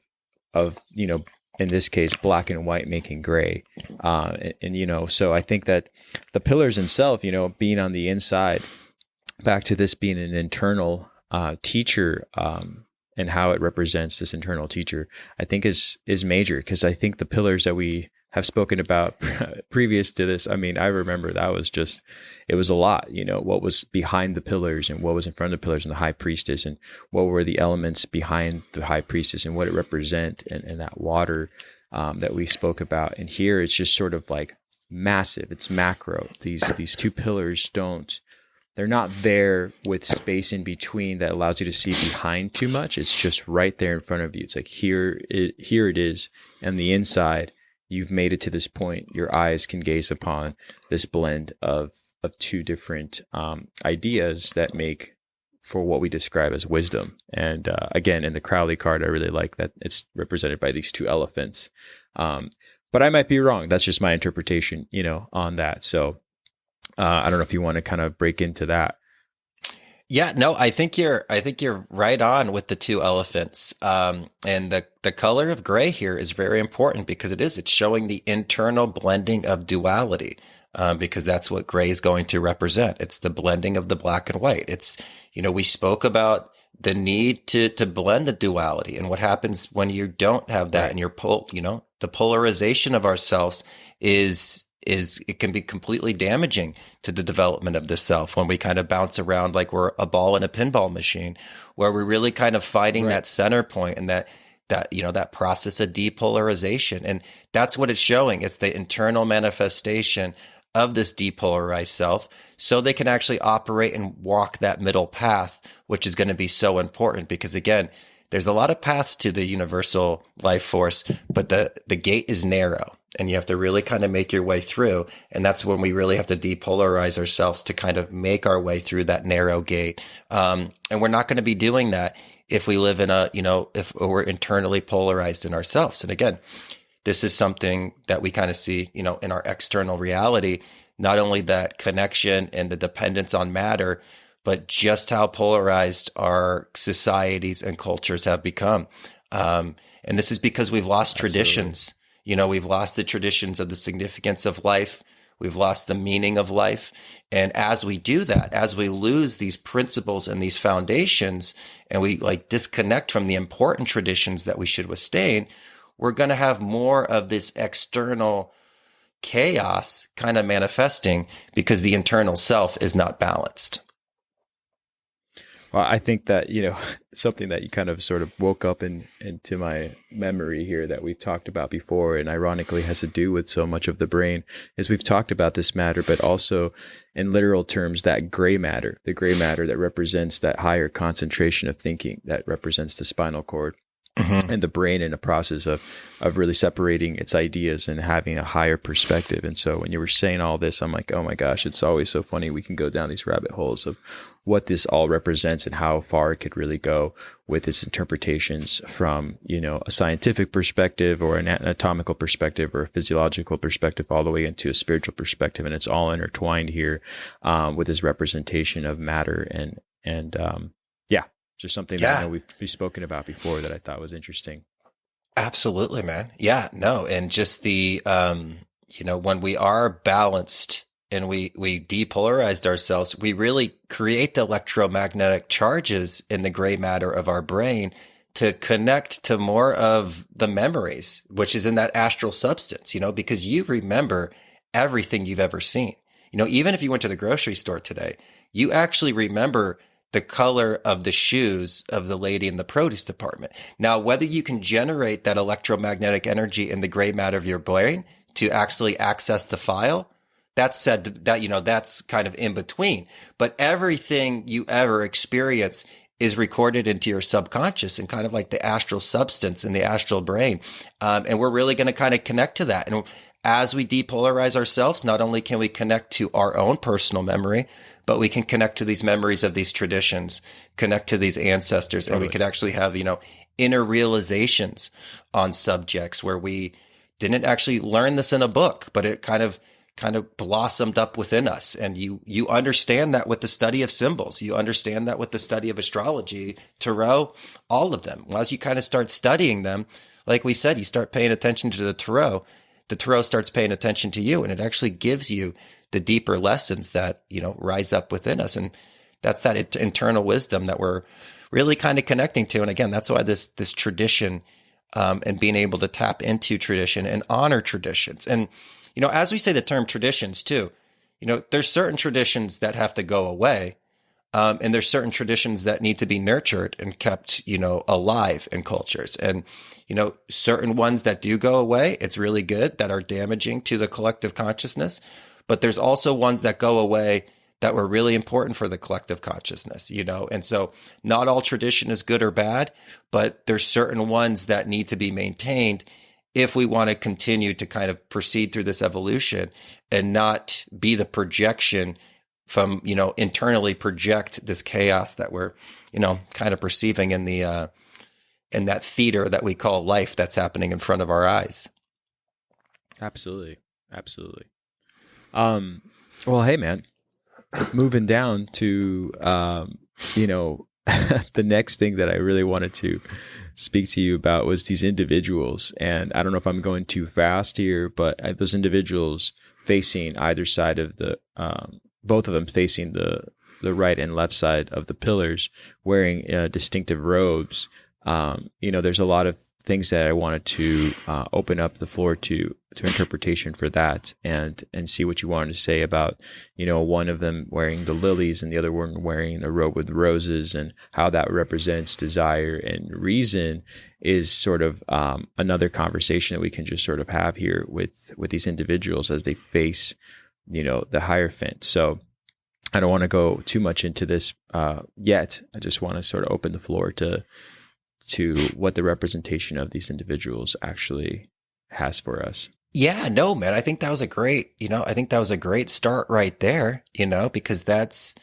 in this case, black and white making gray. So I think that the pillars themselves, being on the inside, back to this being an internal teacher, and how it represents this internal teacher, I think is major, because I think the pillars that we have spoken about previous to this, I remember it was a lot, what was behind the pillars and what was in front of the pillars and the high priestess, and what were the elements behind the high priestess and what it represent, and that water that we spoke about. And here it's just sort of like massive, it's macro. These 2 pillars they're not there with space in between that allows you to see behind too much. It's just right there in front of you. It's like here it is, and the inside, you've made it to this point. Your eyes can gaze upon this blend of 2 different ideas that make for what we describe as wisdom. And again, in the Crowley card, I really like that it's represented by these two elephants. But I might be wrong. That's just my interpretation, on that. So I don't know if you want to kind of break into that. Yeah, no, I think you're right on with the two elephants. And the color of gray here is very important because it's showing the internal blending of duality. Because that's what gray is going to represent. It's the blending of the black and white. It's, we spoke about the need to blend the duality and what happens when you don't have that, right. And the polarization of ourselves is it can be completely damaging to the development of the self when we kind of bounce around like we're a ball in a pinball machine, where we're really kind of finding that center point and that process of depolarization. And that's what it's showing. It's the internal manifestation of this depolarized self, so they can actually operate and walk that middle path, which is going to be so important because, again, there's a lot of paths to the universal life force, but the gate is narrow and you have to really kind of make your way through. And that's when we really have to depolarize ourselves to kind of make our way through that narrow gate. And we're not going to be doing that if we live in if we're internally polarized in ourselves. And again, this is something that we kind of see, in our external reality, not only that connection and the dependence on matter, but just how polarized our societies and cultures have become. And this is because we've lost traditions. We've lost the traditions of the significance of life. We've lost the meaning of life. And as we do that, as we lose these principles and these foundations, and we disconnect from the important traditions that we should sustain, we're going to have more of this external chaos kind of manifesting because the internal self is not balanced. Well, I think that, something that you kind of sort of woke up into my memory here that we've talked about before, and ironically has to do with so much of the brain, is we've talked about this matter, but also in literal terms, that gray matter, the gray matter that represents that higher concentration of thinking, that represents the spinal cord. Mm-hmm. And the brain in a process of really separating its ideas and having a higher perspective. And so when you were saying all this, I'm like, oh my gosh, it's always so funny. We can go down these rabbit holes of what this all represents and how far it could really go with its interpretations from, a scientific perspective or an anatomical perspective or a physiological perspective, all the way into a spiritual perspective. And it's all intertwined here with this representation of matter and just something that I know we've spoken about before that I thought was interesting. Absolutely, man. Yeah, no. And just the, when we are balanced and we depolarized ourselves, we really create the electromagnetic charges in the gray matter of our brain to connect to more of the memories, which is in that astral substance, because you remember everything you've ever seen. Even if you went to the grocery store today, you actually remember the color of the shoes of the lady in the produce department. Now, whether you can generate that electromagnetic energy in the gray matter of your brain to actually access the file, that's kind of in between. But everything you ever experience is recorded into your subconscious and kind of like the astral substance in the astral brain. And we're really going to kind of connect to that. And as we depolarize ourselves, not only can we connect to our own personal memory, but we can connect to these memories of these traditions, connect to these ancestors, and we could actually have, inner realizations on subjects where we didn't actually learn this in a book, but it kind of blossomed up within us. And you understand that with the study of symbols. You understand that with the study of astrology, tarot, all of them. Well, as you kind of start studying them, like we said, you start paying attention to the tarot starts paying attention to you, and it actually gives you the deeper lessons that, rise up within us. And that's that internal wisdom that we're really kind of connecting to. And again, that's why this tradition, and being able to tap into tradition and honor traditions. And, as we say the term traditions too, there's certain traditions that have to go away. And there's certain traditions that need to be nurtured and kept, alive in cultures. And, certain ones that do go away, it's really good, that are damaging to the collective consciousness. But there's also ones that go away that were really important for the collective consciousness, And so not all tradition is good or bad, but there's certain ones that need to be maintained if we want to continue to kind of proceed through this evolution and not be the projection internally project this chaos that we're, kind of perceiving in the, in that theater that we call life that's happening in front of our eyes. Absolutely. Absolutely. Well, hey man, moving down to, the next thing that I really wanted to speak to you about was these individuals. And I don't know if I'm going too fast here, but those individuals facing either side of both of them facing the right and left side of the pillars, wearing distinctive robes. There's a lot of things that I wanted to open up the floor to interpretation for that, and see what you wanted to say about, one of them wearing the lilies and the other one wearing a robe with roses, and how that represents desire and reason is sort of another conversation that we can just sort of have here with these individuals as they face, the Hierophant. So I don't want to go too much into this yet. I just want to sort of open the floor to what the representation of these individuals actually has for us. Yeah, no, man, I think that was a great start right there, because that's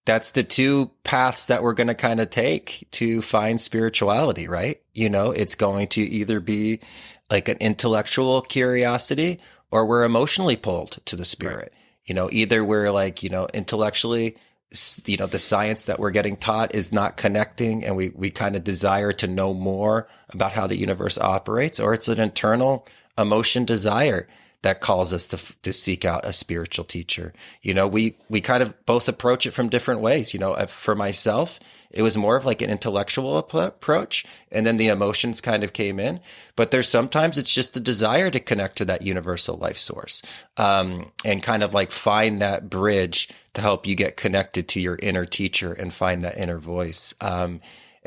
the two paths that we're going to kind of take to find spirituality, right? It's going to either be like an intellectual curiosity, or we're emotionally pulled to the spirit. Right. Either we're like, intellectually, the science that we're getting taught is not connecting, and we kind of desire to know more about how the universe operates, or it's an internal emotion desire that calls us to seek out a spiritual teacher. We kind of both approach it from different ways. For myself, it was more of like an intellectual approach, and then the emotions kind of came in. But there's sometimes it's just the desire to connect to that universal life source, and kind of like find that bridge to help you get connected to your inner teacher and find that inner voice. And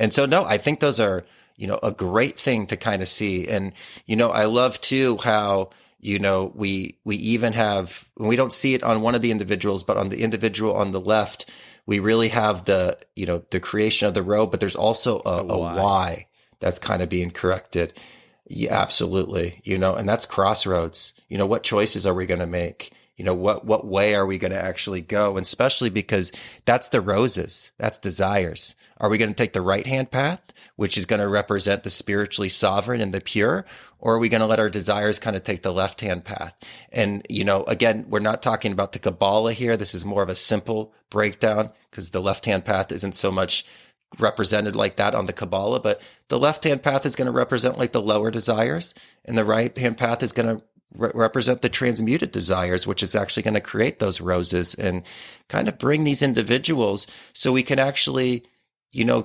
so, no, I think those are, a great thing to kind of see. And, I love too how, we even have, we don't see it on one of the individuals, but on the individual on the left, we really have the creation of the robe, but there's also a why that's kind of being corrected. Yeah, absolutely. And that's crossroads. What choices are we going to make? What way are we going to actually go? And especially because that's the roses, that's desires. Are we going to take the right-hand path, which is going to represent the spiritually sovereign and the pure? Or are we going to let our desires kind of take the left-hand path? And, again, we're not talking about the Kabbalah here. This is more of a simple breakdown, because the left-hand path isn't so much represented like that on the Kabbalah, but the left-hand path is going to represent like the lower desires, and the right-hand path is going to represent the transmuted desires, which is actually going to create those roses and kind of bring these individuals so we can actually,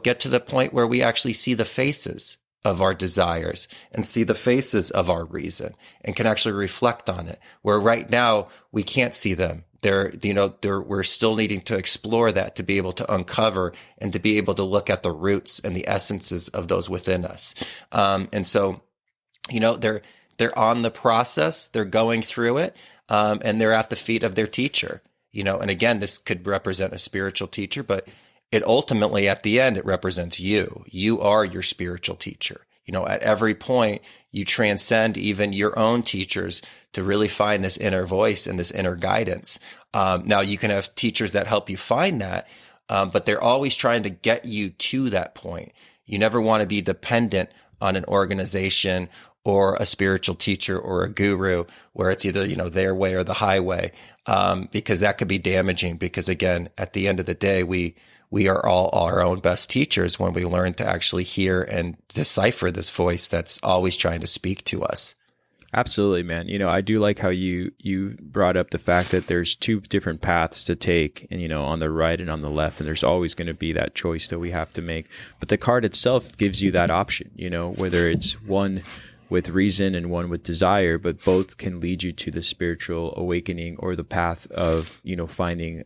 get to the point where we actually see the faces of our desires and see the faces of our reason and can actually reflect on it. Where right now we can't see them. We're still needing to explore that, to be able to uncover and to be able to look at the roots and the essences of those within us. And so, they're on the process, they're going through it, and they're at the feet of their teacher, and again, this could represent a spiritual teacher, but it ultimately, at the end, it represents you. You are your spiritual teacher. At every point, you transcend even your own teachers to really find this inner voice and this inner guidance. Now, you can have teachers that help you find that, but they're always trying to get you to that point. You never want to be dependent on an organization or a spiritual teacher or a guru where it's either, their way or the highway, because that could be damaging. Because again, at the end of the day, we are all our own best teachers when we learn to actually hear and decipher this voice that's always trying to speak to us. Absolutely, man. I do like how you brought up the fact that there's two different paths to take, and, on the right and on the left, and there's always going to be that choice that we have to make. But the card itself gives you that option, whether it's one with reason and one with desire, but both can lead you to the spiritual awakening or the path of, finding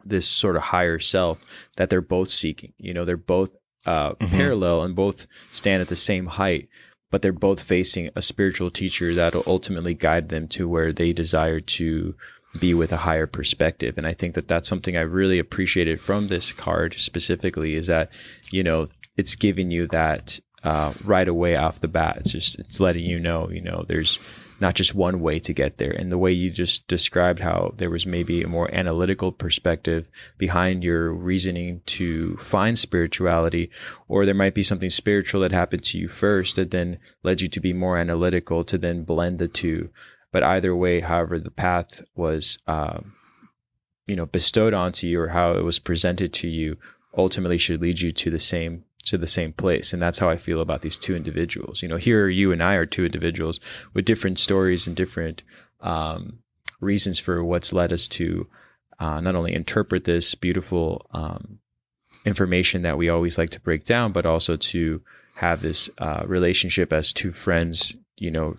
this sort of higher self that they're both seeking. They're both parallel and both stand at the same height, but they're both facing a spiritual teacher that'll ultimately guide them to where they desire to be with a higher perspective. And I think that that's something I really appreciated from this card specifically, is that, it's giving you that right away off the bat. It's letting you know, there's not just one way to get there. And the way you just described how there was maybe a more analytical perspective behind your reasoning to find spirituality, or there might be something spiritual that happened to you first that then led you to be more analytical to then blend the two. But either way, however the path was, bestowed onto you, or how it was presented to you, ultimately should lead you to the same place. And that's how I feel about these two individuals. Here you and I are two individuals with different stories and different reasons for what's led us to not only interpret this beautiful information that we always like to break down, but also to have this relationship as two friends,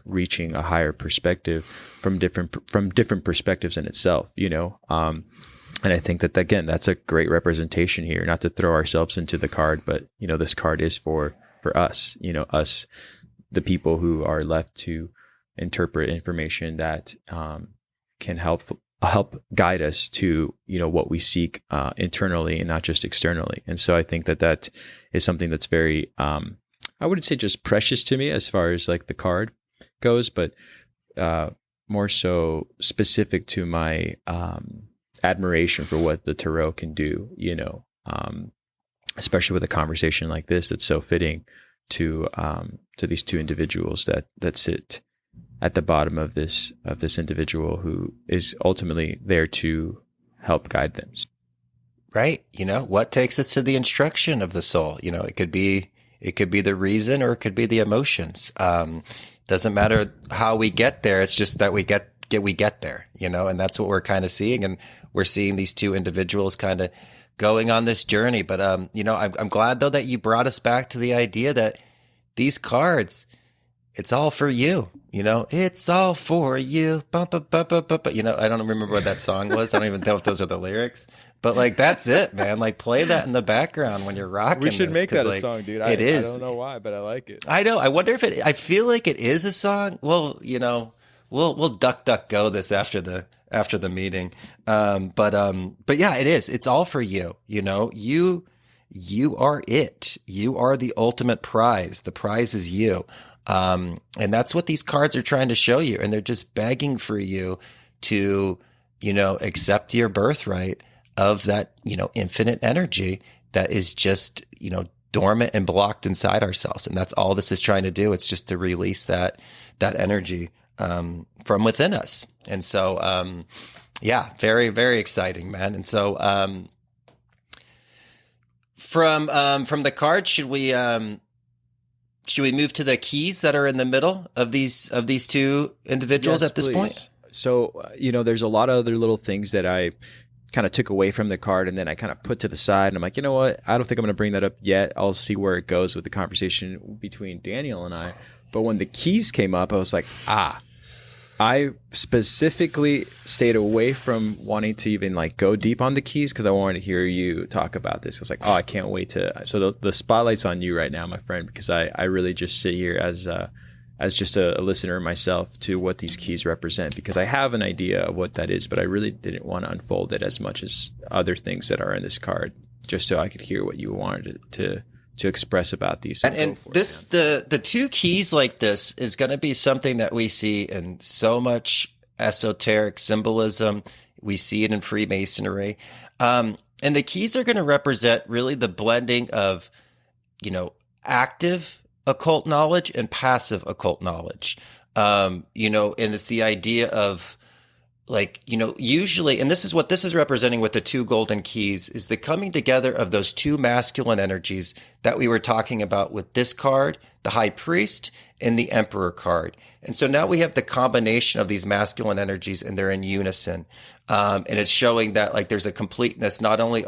reaching a higher perspective from different perspectives in itself, and I think that, again, that's a great representation here, not to throw ourselves into the card, but, this card is for us, us, the people who are left to interpret information that can help guide us to, what we seek internally and not just externally. And so I think that is something that's very, I wouldn't say just precious to me as far as like the card goes, but more so specific to my admiration for what the tarot can do, especially with a conversation like this that's so fitting to these two individuals that sit at the bottom of this individual who is ultimately there to help guide them. Right. What takes us to the instruction of the soul? It could be the reason, or it could be the emotions. Doesn't matter how we get there. It's just that we get there, and that's what we're kind of seeing. And we're seeing these two individuals kind of going on this journey. But, I'm glad though that you brought us back to the idea that these cards, it's all for you, it's all for you. I don't remember what that song was. I don't even know if those are the lyrics, but like, that's it, man. Like, play that in the background when you're rocking. We should this, make that like, a song, dude. It is. I don't know why, but I like it. I know. I wonder if I feel like it is a song. Well, we'll duck go this after the meeting. But yeah, it is. It's all for you. You are it. You are the ultimate prize. The prize is you. And that's what these cards are trying to show you. And they're just begging for you to, accept your birthright of that, infinite energy that is just, dormant and blocked inside ourselves. And that's all this is trying to do. It's just to release that energy from within us. And so, yeah, very, very exciting, man. And so, from the card, should we move to the keys that are in the middle of these two individuals at this point? So, there's a lot of other little things that I kind of took away from the card, and then I kind of put to the side, and I'm like, you know what? I don't think I'm going to bring that up yet. I'll see where it goes with the conversation between Daniel and I. But when the keys came up, I was like, I specifically stayed away from wanting to even like go deep on the keys because I wanted to hear you talk about this. I was like, I can't wait to. So the spotlight's on you right now, my friend, because I really just sit here as just a listener myself to what these keys represent, because I have an idea of what that is, but I really didn't want to unfold it as much as other things that are in this card, just so I could hear what you wanted to express about these. So and this, the two keys like this is going to be something that we see in so much esoteric symbolism. We see it in Freemasonry. And the keys are going to represent really the blending of, active occult knowledge and passive occult knowledge. And it's the idea of usually, and this is what this is representing with the two golden keys, is the coming together of those two masculine energies that we were talking about with this card, the High Priest, and the Emperor card. And so now we have the combination of these masculine energies, and they're in unison. And it's showing that there's a completeness. Not only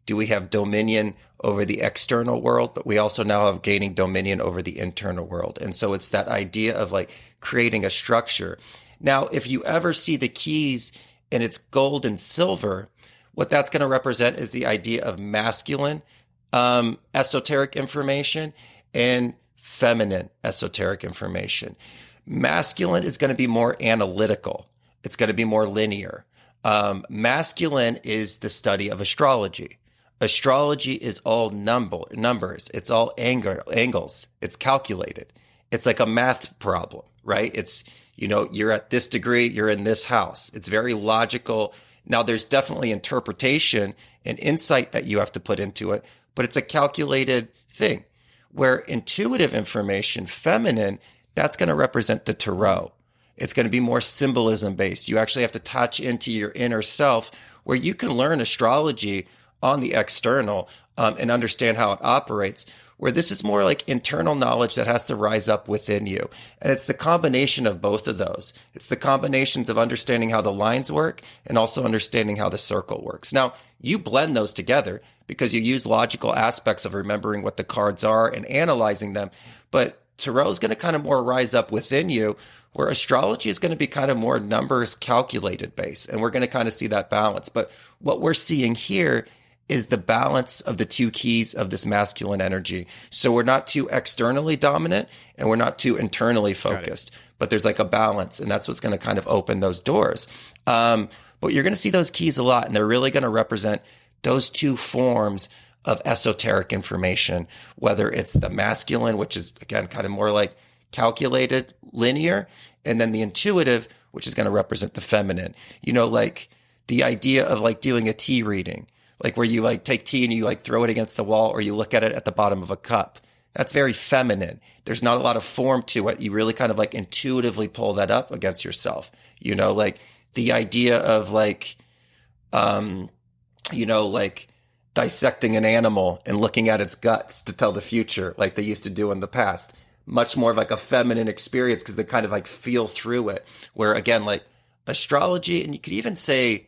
do we have dominion over the external world, but we also now have gaining dominion over the internal world. And so it's that idea of creating a structure. Now, if you ever see the keys and it's gold and silver, what that's going to represent is the idea of masculine esoteric information and feminine esoteric information. Masculine is going to be more analytical. It's going to be more linear. Masculine is the study of astrology. Astrology is all numbers. It's all angles. It's calculated. It's like a math problem, right? It's, you're at this degree, you're in this house. It's very logical. Now, there's definitely interpretation and insight that you have to put into it, but it's a calculated thing. Where intuitive information, feminine, that's going to represent the tarot. It's going to be more symbolism based. You actually have to touch into your inner self, where you can learn astrology on the external and understand how it operates, where this is more like internal knowledge that has to rise up within you. And it's the combination of both of those. It's the combinations of understanding how the lines work and also understanding how the circle works. Now, you blend those together because you use logical aspects of remembering what the cards are and analyzing them. But tarot is going to kind of more rise up within you, where astrology is going to be kind of more numbers calculated based. And we're going to kind of see that balance. But what we're seeing here is the balance of the two keys of this masculine energy. So we're not too externally dominant and we're not too internally focused, but there's like a balance, and that's what's going to kind of open those doors. But you're going to see those keys a lot, and they're really going to represent those two forms of esoteric information, whether it's the masculine, which is again kind of more like calculated, linear, and then the intuitive, which is going to represent the feminine. Like the idea of like doing a tea reading, like where you like take tea and you like throw it against the wall, or you look at it at the bottom of a cup. That's very feminine. There's not a lot of form to it. You really kind of like intuitively pull that up against yourself. Like the idea of like, like dissecting an animal and looking at its guts to tell the future, like they used to do in the past. Much more of like a feminine experience because they kind of like feel through it. Where again, like astrology, and you could even say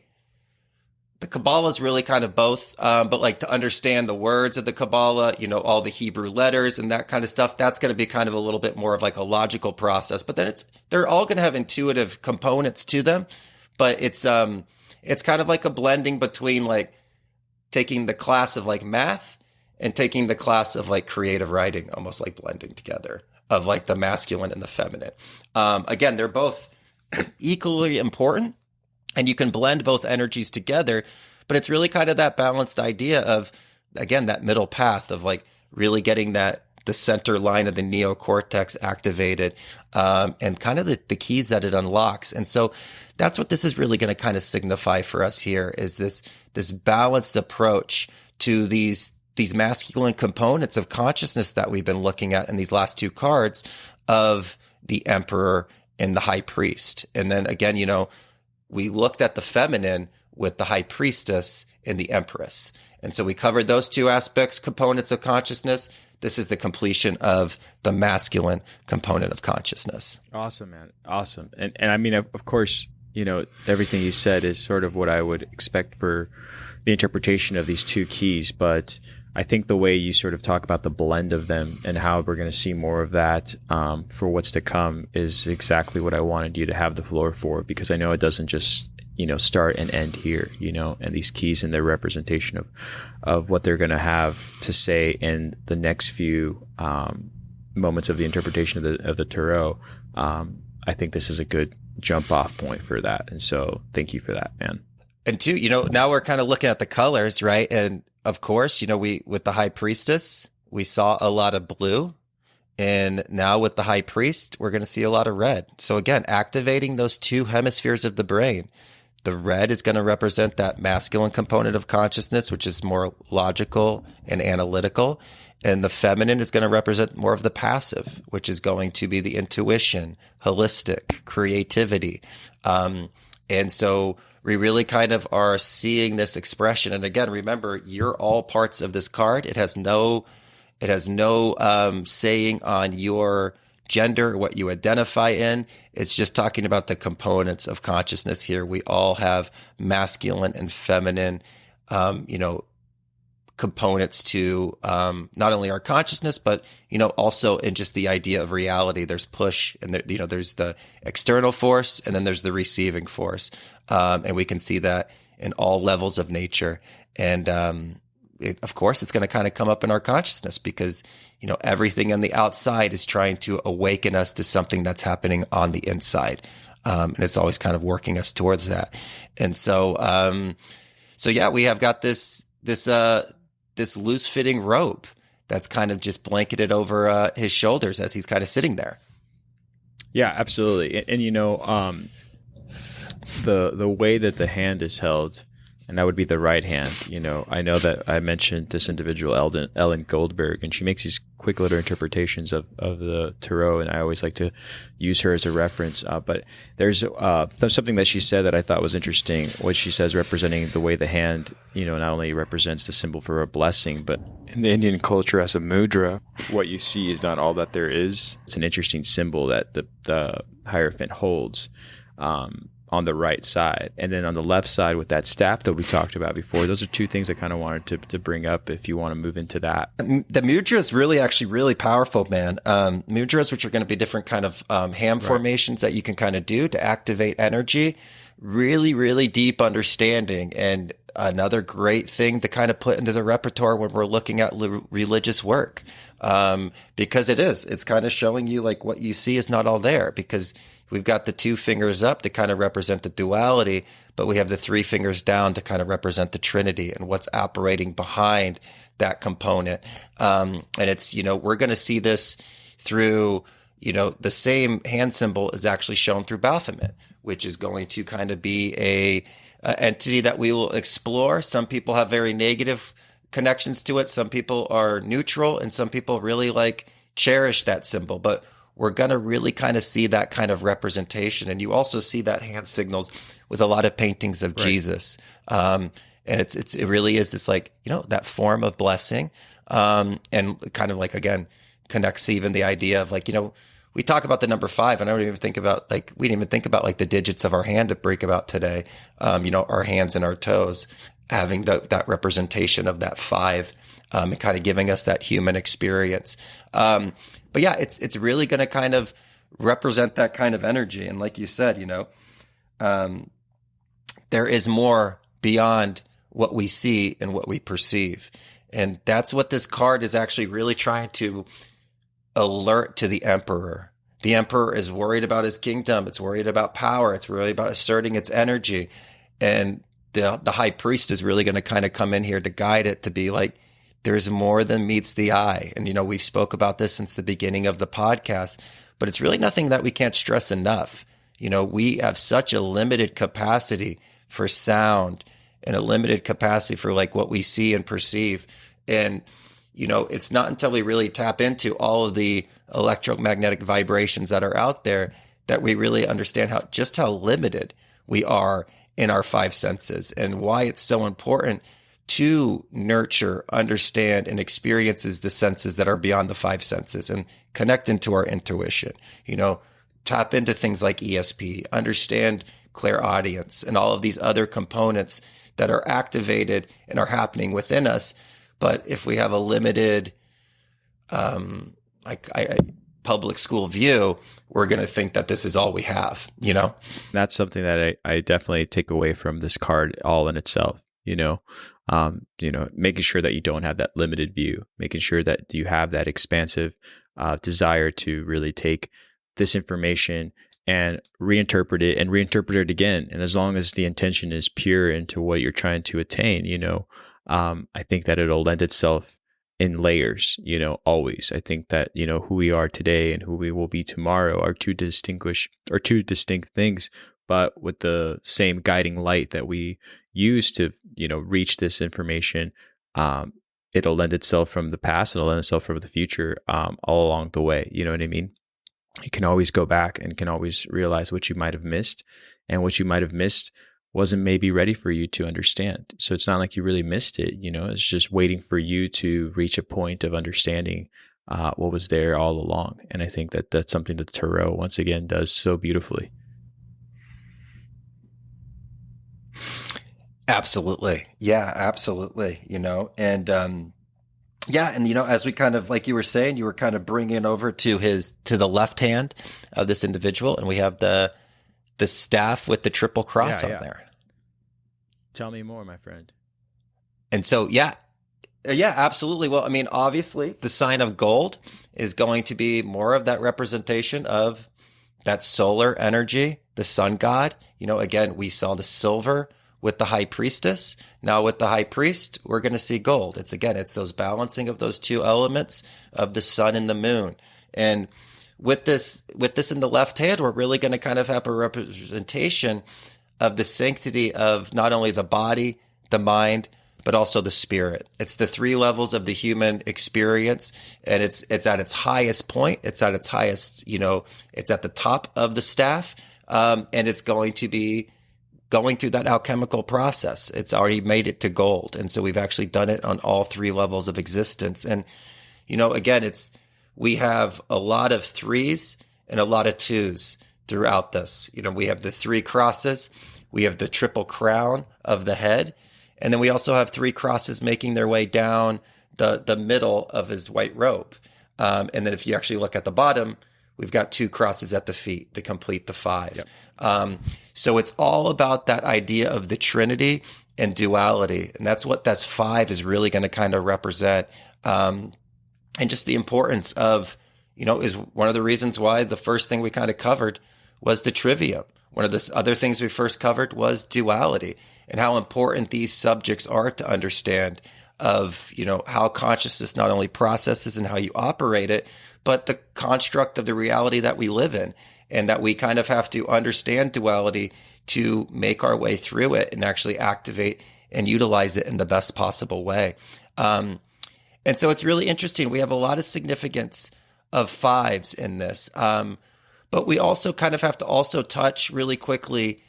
the Kabbalah is really kind of both, but like to understand the words of the Kabbalah, all the Hebrew letters and that kind of stuff, that's going to be kind of a little bit more of like a logical process. But then they're all going to have intuitive components to them. But it's kind of like a blending between like taking the class of like math and taking the class of like creative writing, almost like blending together of like the masculine and the feminine. Again, they're both equally important. And you can blend both energies together, but it's really kind of that balanced idea of, again, that middle path of like really getting the center line of the neocortex activated, and kind of the keys that it unlocks. And so that's what this is really going to kind of signify for us here, is this balanced approach to these masculine components of consciousness that we've been looking at in these last two cards of the Emperor and the High Priest. And then again, we looked at the feminine with the High Priestess and the Empress. And so we covered those two aspects, components of consciousness. This is the completion of the masculine component of consciousness. Awesome, man. Awesome. And I mean, of course, everything you said is sort of what I would expect for the interpretation of these two keys. But I think the way you sort of talk about the blend of them and how we're going to see more of that for what's to come is exactly what I wanted you to have the floor for, because I know it doesn't just, start and end here, and these keys and their representation of what they're going to have to say in the next few moments of the interpretation of the tarot. I think this is a good jump off point for that. And so thank you for that, man. And two, now we're kind of looking at the colors, right? And of course, we, with the High Priestess, we saw a lot of blue. And now with the High Priest, we're going to see a lot of red. So again, activating those two hemispheres of the brain. The red is going to represent that masculine component of consciousness, which is more logical and analytical. And the feminine is going to represent more of the passive, which is going to be the intuition, holistic, creativity. And so we really kind of are seeing this expression. And again, remember, you're all parts of this card. It has no saying on your gender, what you identify in. It's just talking about the components of consciousness here. We all have masculine and feminine, components to not only our consciousness, but also in just the idea of reality. There's push, and there's the external force, and then there's the receiving force, and we can see that in all levels of nature. And of course, it's going to kind of come up in our consciousness because everything on the outside is trying to awaken us to something that's happening on the inside, and it's always kind of working us towards that. And so, yeah, we have got this this loose fitting robe that's kind of just blanketed over his shoulders as he's kind of sitting there. Yeah, absolutely. And the way that the hand is held, and that would be the right hand. I know that I mentioned this individual, Ellen Goldberg, and she makes these quick little interpretations of the tarot, and I always like to use her as a reference. But there's something that she said that I thought was interesting. What she says, representing the way the hand, not only represents the symbol for a blessing, but in the Indian culture as a mudra, what you see is not all that there is. It's an interesting symbol that the Hierophant holds. On the right side, and then on the left side with that staff that we talked about before. Those are two things I kind of wanted to bring up if you want to move into that. The mudra is really powerful, man. Mudras, which are going to be different kind of hand formations that you can kind of do to activate energy, really deep understanding, and another great thing to kind of put into the repertoire when we're looking at religious work, because it's kind of showing you like what you see is not all there, because we've got the 2 fingers up to kind of represent the duality, but we have the 3 fingers down to kind of represent the Trinity and what's operating behind that component. And it's, we're going to see this through, the same hand symbol is actually shown through Baphomet, which is going to kind of be a entity that we will explore. Some people have very negative connections to it. Some people are neutral, and some people really cherish that symbol. But we're going to really kind of see that kind of representation. And you also see that hand signals with a lot of paintings of Jesus. And it really is this that form of blessing. And kind of again, connects even the idea of we talk about the number 5, and I don't even think about we didn't even think about the digits of our hand to break about today. Our hands and our toes having that representation of that 5, and kind of giving us that human experience. But yeah, it's really going to kind of represent that kind of energy. And like you said, there is more beyond what we see and what we perceive. And that's what this card is actually really trying to alert to the emperor. The emperor is worried about his kingdom. It's worried about power. It's worried about asserting its energy. And the high priest is really going to kind of come in here to guide it, to be there's more than meets the eye. And, we've spoke about this since the beginning of the podcast, but it's really nothing that we can't stress enough. We have such a limited capacity for sound and a limited capacity for what we see and perceive. And, it's not until we really tap into all of the electromagnetic vibrations that are out there that we really understand how limited we are in our 5 senses, and why it's so important to nurture, understand, and experiences the senses that are beyond the 5 senses, and connect into our intuition. Tap into things like ESP, understand clairaudience, and all of these other components that are activated and are happening within us. But if we have a limited, public school view, we're going to think that this is all we have. That's something that I definitely take away from this card all in itself. Making sure that you don't have that limited view, making sure that you have that expansive desire to really take this information and reinterpret it again. And as long as the intention is pure into what you're trying to attain, I think that it'll lend itself in layers, always. I think that, who we are today and who we will be tomorrow are two distinct things, but with the same guiding light that we use to, reach this information, it'll lend itself from the past, it'll lend itself from the future, all along the way. You know what I mean? You can always go back and can always realize what you might have missed, and what you might have missed wasn't maybe ready for you to understand. So it's not like you really missed it, it's just waiting for you to reach a point of understanding what was there all along. And I think that that's something that tarot, once again, does so beautifully. Absolutely. Yeah, absolutely. And, as we kind of, like you were saying, you were kind of bringing it over to the left hand of this individual. And we have the staff with the triple cross on there. Tell me more, my friend. And so, yeah, absolutely. Well, obviously the sign of gold is going to be more of that representation of that solar energy, the sun god. Again, we saw the silver with the high priestess. Now with the high priest, we're going to see gold. It's those balancing of those two elements of the sun and the moon. And with this in the left hand, we're really going to kind of have a representation of the sanctity of not only the body, the mind, but also the spirit. It's the three levels of the human experience, and it's at its highest point. It's at its highest, it's at the top of the staff, and it's going to be going through that alchemical process. It's already made it to gold, and so we've actually done it on all three levels of existence. And again, we have a lot of threes and a lot of twos throughout this. We have the three crosses, we have the triple crown of the head, and then we also have three crosses making their way down the middle of his white robe. And then if you actually look at the bottom, we've got two crosses at the feet to complete the five. Yep. So it's all about that idea of the Trinity and duality. And that's what that five is really going to kind of represent. And just the importance of, is one of the reasons why the first thing we kind of covered was the trivium. One of the other things we first covered was duality and how important these subjects are to understand of, how consciousness not only processes and how you operate it, but the construct of the reality that we live in, and that we kind of have to understand duality to make our way through it and actually activate and utilize it in the best possible way. And so it's really interesting. We have a lot of significance of fives in this. But we also kind of have to also touch really quickly,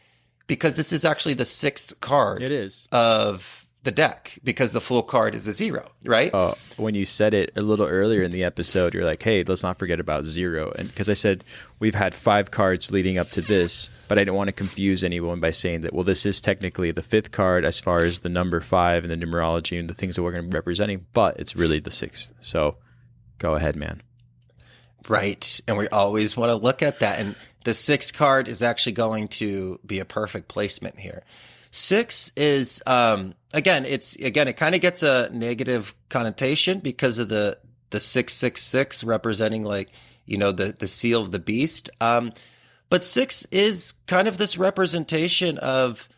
because this is actually the sixth card. It is. Of the deck, because the full card is a zero, right? When you said it a little earlier in the episode, you're like, hey, let's not forget about zero. And because I said we've had 5 cards leading up to this, but I didn't want to confuse anyone by saying that, well, this is technically the 5th card as far as the number 5 and the numerology and the things that we're going to be representing, but it's really the 6th. So go ahead, man. Right. And we always want to look at that. And the 6th card is actually going to be a perfect placement here. 6 is, it kind of gets a negative connotation because of the 666 representing the seal of the beast. But 6 is kind of this representation of,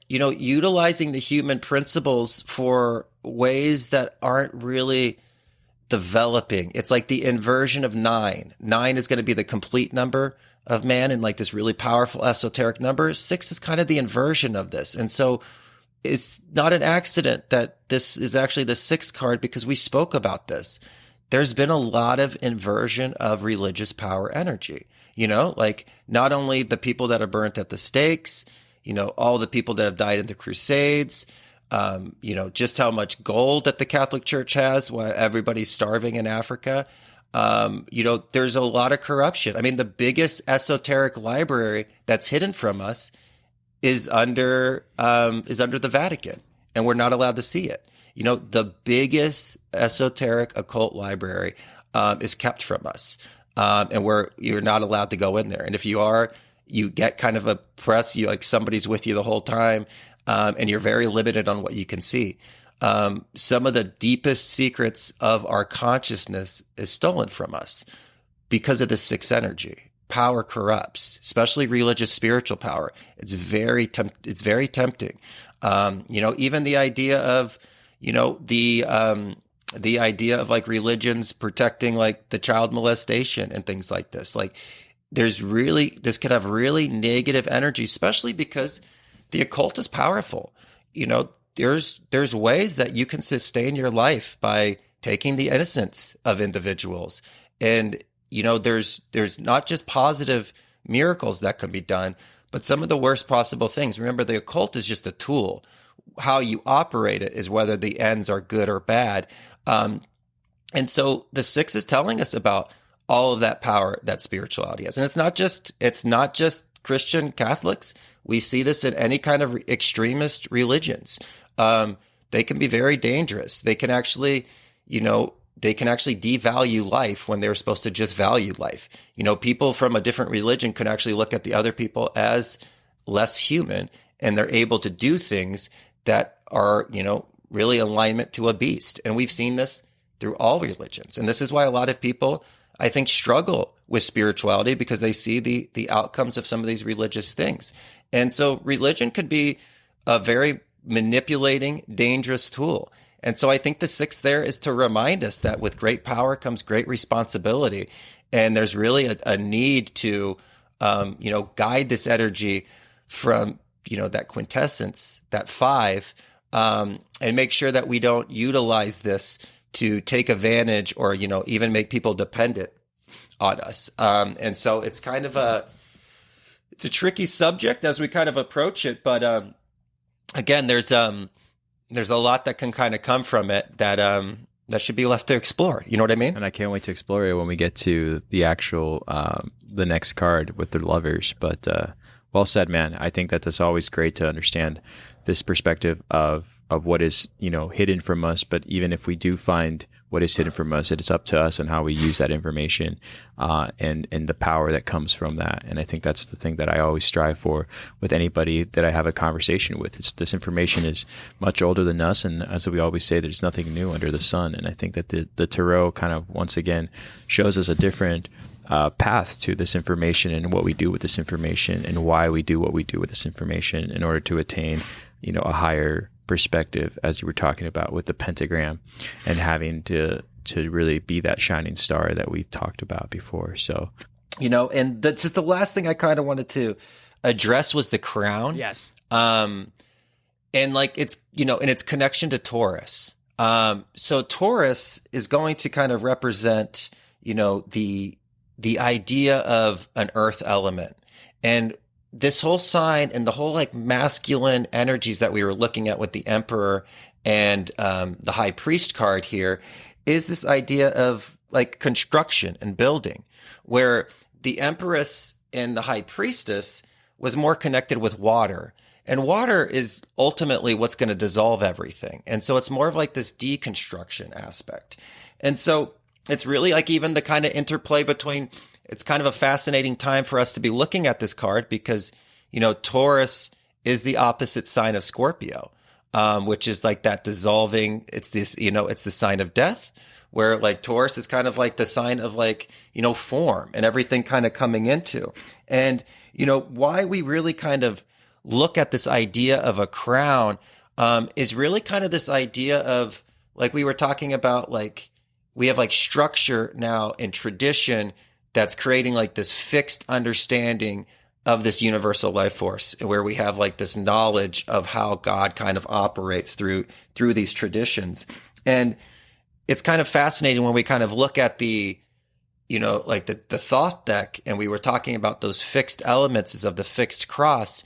utilizing the human principles for ways that aren't really developing. It's like the inversion of 9. 9 is going to be the complete number of man and this really powerful esoteric number. 6 is kind of the inversion of this. And so it's not an accident that this is actually the 6th card, because we spoke about this. There's been a lot of inversion of religious power energy, not only the people that are burnt at the stakes, all the people that have died in the Crusades, just how much gold that the Catholic Church has while everybody's starving in Africa. There's a lot of corruption. I mean, the biggest esoteric library that's hidden from us is under the Vatican, and we're not allowed to see it. The biggest esoteric occult library is kept from us, and you're not allowed to go in there. And if you are, you get kind of a press. Somebody's with you the whole time, and you're very limited on what you can see. Some of the deepest secrets of our consciousness is stolen from us because of the 6th energy. Power corrupts, especially religious spiritual power. It's very tempting. Even the idea of, the idea of religions protecting the child molestation and things like this. This could have really negative energy, especially because the occult is powerful. There's ways that you can sustain your life by taking the innocence of individuals. And, there's not just positive miracles that can be done, but some of the worst possible things. Remember, the occult is just a tool. How you operate it is whether the ends are good or bad. And so the 6 is telling us about all of that power that spirituality has. And it's not just Christian Catholics. We see this in any kind of extremist religions. They can be very dangerous. They can actually, devalue life when they're supposed to just value life. People from a different religion can actually look at the other people as less human, and they're able to do things that are, really alignment to a beast. And we've seen this through all religions. And this is why a lot of people, I think, struggle with spirituality, because they see the outcomes of some of these religious things. And so religion could be a very manipulating, dangerous tool. And so I think the sixth there is to remind us that with great power comes great responsibility. And there's really a need to, guide this energy from, that quintessence, that five, and make sure that we don't utilize this to take advantage or, even make people dependent on us. And so it's kind of it's a tricky subject as we kind of approach it. But, again, there's a lot that can kind of come from it that should be left to explore. You know what I mean? And I can't wait to explore it when we get to the actual, the next card with the lovers. But well said, man. I think that it's always great to understand this perspective of what is, hidden from us. But even if we do find what is hidden from us, it is up to us and how we use that information and the power that comes from that. And I think that's the thing that I always strive for with anybody that I have a conversation with. This information is much older than us. And as we always say, there's nothing new under the sun. And I think that the Tarot kind of, once again, shows us a different path to this information and what we do with this information and why we do what we do with this information in order to attain, a higher perspective, as you were talking about with the pentagram, and having to really be that shining star that we've talked about before. So, and that's just the last thing I kind of wanted to address was the crown. Yes. And like it's, in its connection to Taurus. So Taurus is going to kind of represent, the idea of an earth element. And this whole sign and the whole like masculine energies that we were looking at with the Emperor and the High Priest card here is this idea of like construction and building, where the Empress and the High Priestess was more connected with water. And water is ultimately what's going to dissolve everything. And so it's more of like this deconstruction aspect. And so it's really like even the kind of interplay between, it's kind of a fascinating time for us to be looking at this card because, Taurus is the opposite sign of Scorpio, which is like that dissolving. It's this, it's the sign of death, where like Taurus is kind of like the sign of like, form and everything kind of coming into. And, why we really kind of look at this idea of a crown is really kind of this idea of like we were talking about, like we have like structure now and tradition that's creating like this fixed understanding of this universal life force, where we have like this knowledge of how God kind of operates through these traditions. And it's kind of fascinating when we kind of look at the, like the Thoth deck, and we were talking about those fixed elements of the fixed cross.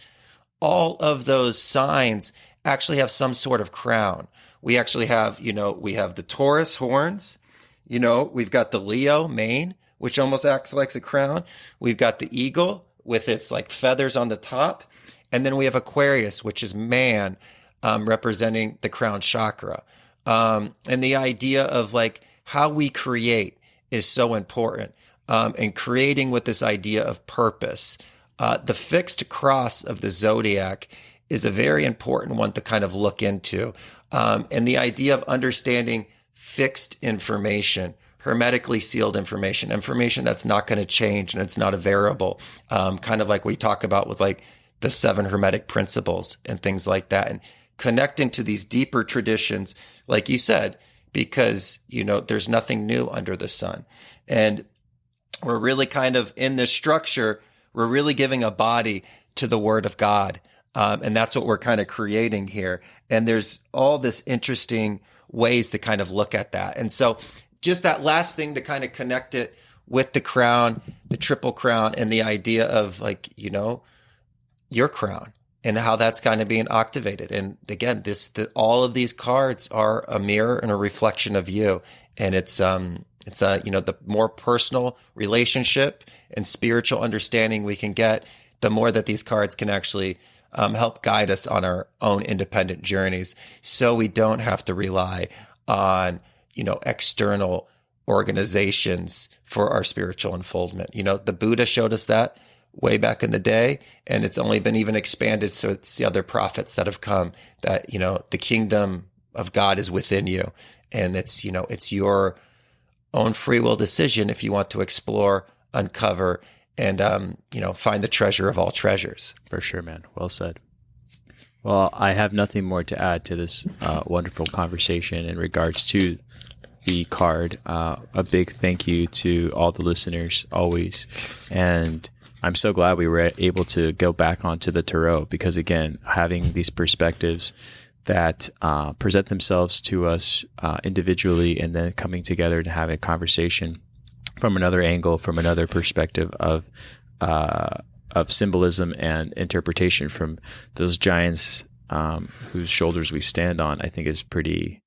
All of those signs actually have some sort of crown. We actually have, we have the Taurus horns, we've got the Leo mane, which almost acts like a crown. We've got the eagle with its like feathers on the top. And then we have Aquarius, which is man, representing the crown chakra. And the idea of like how we create is so important. And creating with this idea of purpose. The fixed cross of the zodiac is a very important one to kind of look into. And the idea of understanding fixed information, hermetically sealed information that's not going to change and it's not a variable, kind of like we talk about with like the 7 hermetic principles and things like that. And connecting to these deeper traditions, like you said, because, there's nothing new under the sun. And we're really kind of in this structure, we're really giving a body to the word of God. And that's what we're kind of creating here. And there's all this interesting ways to kind of look at that. And so just that last thing to kind of connect it with the crown, the triple crown, and the idea of like, your crown and how that's kind of being activated. And again, all of these cards are a mirror and a reflection of you. And it's the more personal relationship and spiritual understanding we can get, the more that these cards can actually help guide us on our own independent journeys, so we don't have to rely on, external organizations for our spiritual unfoldment. The Buddha showed us that way back in the day, and it's only been even expanded. So it's the other prophets that have come that, the kingdom of God is within you, and it's your own free will decision if you want to explore, uncover, and, find the treasure of all treasures. For sure, man. Well said. Well, I have nothing more to add to this wonderful conversation in regards to the card. A big thank you to all the listeners always. And I'm so glad we were able to go back onto the tarot because, again, having these perspectives that present themselves to us individually and then coming together to have a conversation from another angle, from another perspective of symbolism and interpretation from those giants whose shoulders we stand on, I think is pretty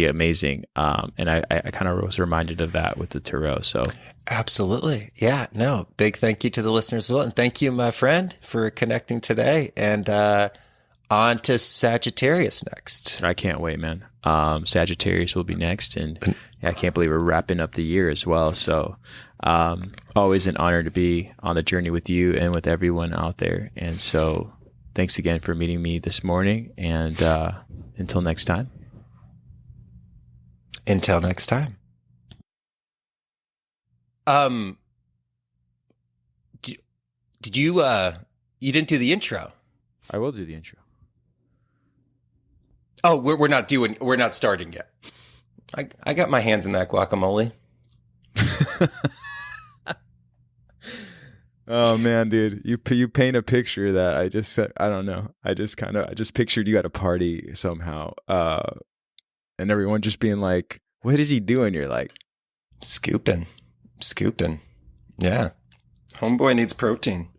amazing. And I kind of was reminded of that with the tarot. So absolutely. Yeah, no, big thank you to the listeners as well. And thank you, my friend, for connecting today. And on to Sagittarius next. I can't wait, man. Sagittarius will be next. And I can't believe we're wrapping up the year as well. So always an honor to be on the journey with you and with everyone out there. And so thanks again for meeting me this morning. And until next time. Until next time. Did you you didn't do the intro? I will do the intro. Oh, we're not starting yet. I got my hands in that guacamole. Oh man, dude, you paint a picture that I just said. I don't know. I just pictured you at a party somehow, and everyone just being like, "What is he doing?" You're like, scooping. Yeah, homeboy needs protein.